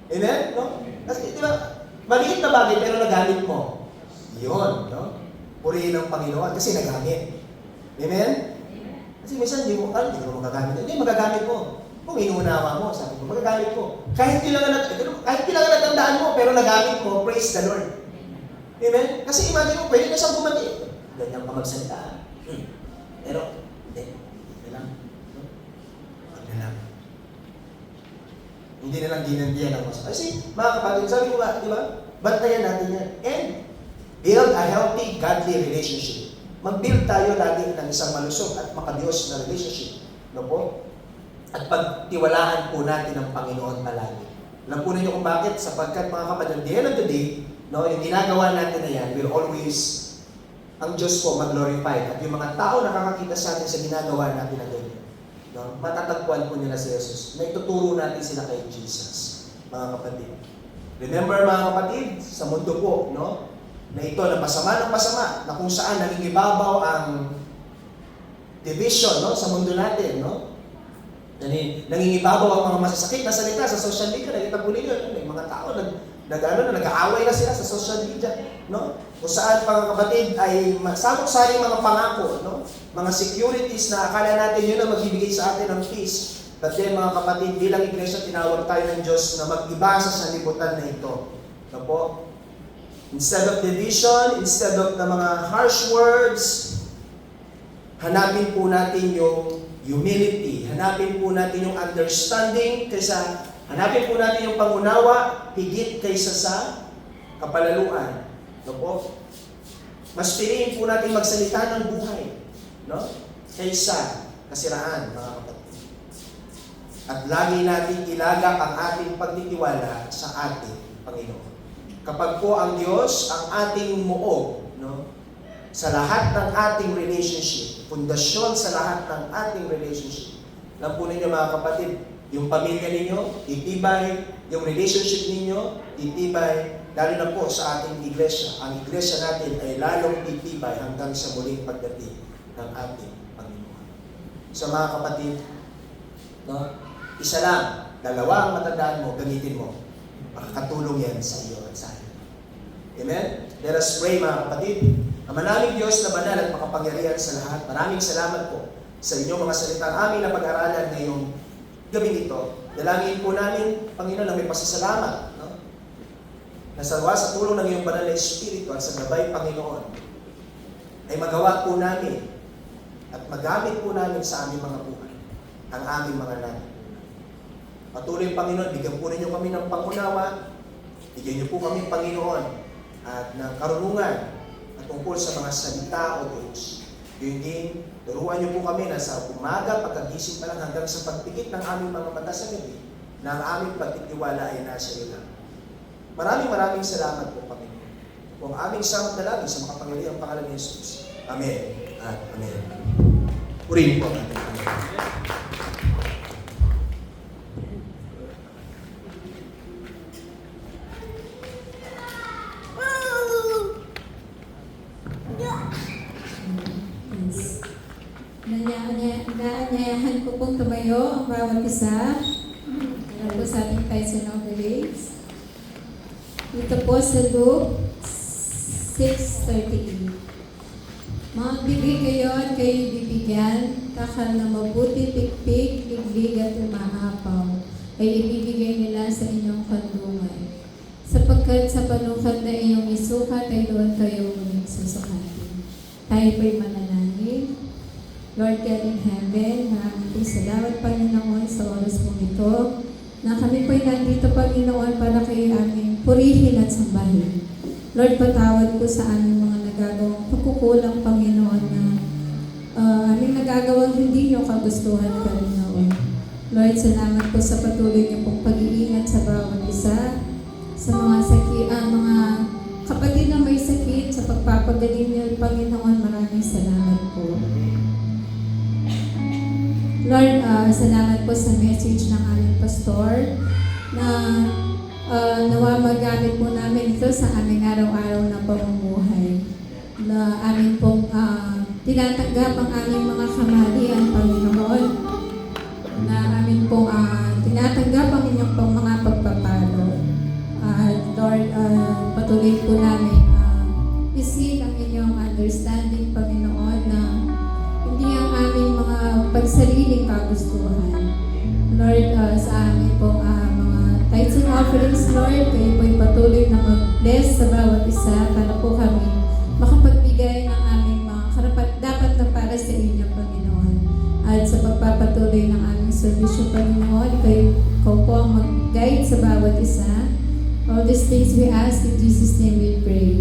G: Amen? No? Kasi, diba, maliit na bagay pero nagamit mo. Yun, no? Purihin ng Panginoon kasi nagamit. Amen? Kasi minsan, hindi mo magagamit. Hindi, magagamit mo. Kung inuunawa mo, sabi ko, magagamit mo. Kahit kailangan natandaan mo, pero nagamit mo, praise the Lord. Amen? Kasi imagine mo, pwede na siyang bumati. Ganyan ka magsalita. Pero, hindi. Hindi lang. Hindi lang. Hindi na lang ginandiyan ang masama. Kasi, mga kapatid, sabi ko ba, di ba? Bantayan natin yan. And, build a healthy, godly relationship. Mag-build tayo lagi ng isang malusog at makadiyos na relationship. No po? At pagtiwalaan po natin ang Panginoon palagi. Alam po ninyo kung bakit? Sapagkat mga kapatid, at the end of the day, no, yung ginagawa natin na yan will always, ang Diyos po mag-glorify. At yung mga tao nakakakita sa atin sa ginagawa natin na ganyan. No? Matatagpuan po nila si Jesus. May tuturo natin sila kay Jesus, mga kapatid. Remember mga kapatid, sa mundo po, no? Na ito, na pasama ng pasama, na kung saan nangingibabaw ang division, no? Sa mundo natin, no? Nangingibabaw ang mga masasakit na salita sa social media. Nakita po ninyo, may mga tao nag-aaway na sila sa social media, no? Kung saan, mga kapatid, ay samok-saring mga pangako, no? Mga securities na akala natin yun na magbibigay sa atin ng peace. But then, mga kapatid, bilang iglesia, tinawag tayo ng Diyos na mag-iba sa sanlibutan na ito. No po? Instead of division, instead of na mga harsh words, hanapin po natin yung humility, hanapin po natin yung understanding, hanapin po natin yung pangunawa, higit kaysa sa kapalaluan. No po? Mas piliin po natin magsalita ng buhay, no? Kaysa kasiraan, mga kapatid. At lagi natin ilagak ang ating pagtitiwala sa ating Panginoon. Kapag po ang Diyos ang ating muog, no? Sa lahat ng ating relationship, pundasyon sa lahat ng ating relationship. Alam po ninyo mga kapatid, yung pamilya ninyo, titibay, yung relationship ninyo, titibay, lalo na po sa ating iglesia. Ang iglesia natin ay lalong titibay hanggang sa muling pagdating ng ating Panginoon. So mga kapatid, no? Isa lang, dalawa ang matandaan mo, gamitin mo. Makakatulong yan sa iyo at sa akin. Amen? Let us pray mga kapatid. Ang manaming Diyos na banal at makapangyarihan sa lahat, maraming salamat po sa inyong mga salitang aming na pag-aralan ngayong gabi ito. Dalangin po namin, Panginoon, na may pasasalamat, no? Nasawa sa tulong ng iyong banal na Espiritu at sa gabay, Panginoon, ay magawa po namin at magamit po namin sa aming mga buhay ang aming mga natin. Patuloy, Panginoon, bigyan po ninyo kami ng pangunawa, bigyan niyo po kami, Panginoon, at ng karunungan at tungkol sa mga salita o Diyos. Yun din, turuan niyo po kami na sa umaga, pagkagising pa lang hanggang sa pagpikit ng aming mga mata sa gabi, na ang aming pagtitiwala ay nasa iyo lang. Maraming salamat po, Panginoon. Kung aming samot na lagi sa makapangyarihang pangalan ni Jesus. Amen at Amen. Purihin po ang ating Panginoon.
E: Naanyayahan ko pong tumayo ang bawat isa. Para po sa ating Tyson of the Days. Dito po sa Luke 6:38. Magbigay kayo at kayo bibigyan, takal na mabuti, pikpik, liglig at umaapaw, ay ibibigay nila sa inyong kandungan. Sapagkat sa panukat na inyong isukat ay doon kayo muling susukatin. Tayo po'y manalangin. Lord God in heaven, maraming po salamat, Panginoon, sa oras mong ito, na kami po'y nandito, Panginoon, para kayo aming purihin at sambahin. Lord, patawad po sa aming mga nagagawang pagkukulang, Panginoon, na aming nagagawang hindi nyo kagustuhan, Panginoon. Lord, salamat po sa patuloy niyo pong pag-iingat sa bawat isa, sa mga mga kapatid na may sakit, sa pagpapagaling niyo, Panginoon, maraming salamat po. Lord, salamat po sa message ng aming pastor na nawa magamit po namin ito sa aming araw-araw na pamumuhay. Na amin pong tinatanggap ang aming mga kamalian, Panginoon. Na amin pong tinatanggap ang inyong pong mga pagpapalo. Lord, patuloy po namin isip ang inyong understanding, Panginoon, na hindi ang aming mga pagsariling kagustuhan. Lord, sa amin pong mga tithes and offerings, Lord, kayo po'y patuloy na mag-bless sa bawat isa para po kami makapagbigay ng aming mga karapat-dapat na para sa inyo, Panginoon. At sa pagpapatuloy ng aming servisyo, Panginoon, kayo po ang mag-guide sa bawat isa. All these things we ask in Jesus' name we pray.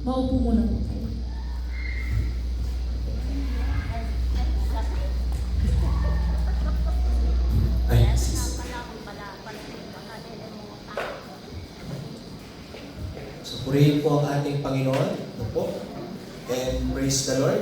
C: Maupo muna po kayo.
B: Ay, sis.
G: So, purihin po ang ating Panginoon. Ano po? And praise the Lord.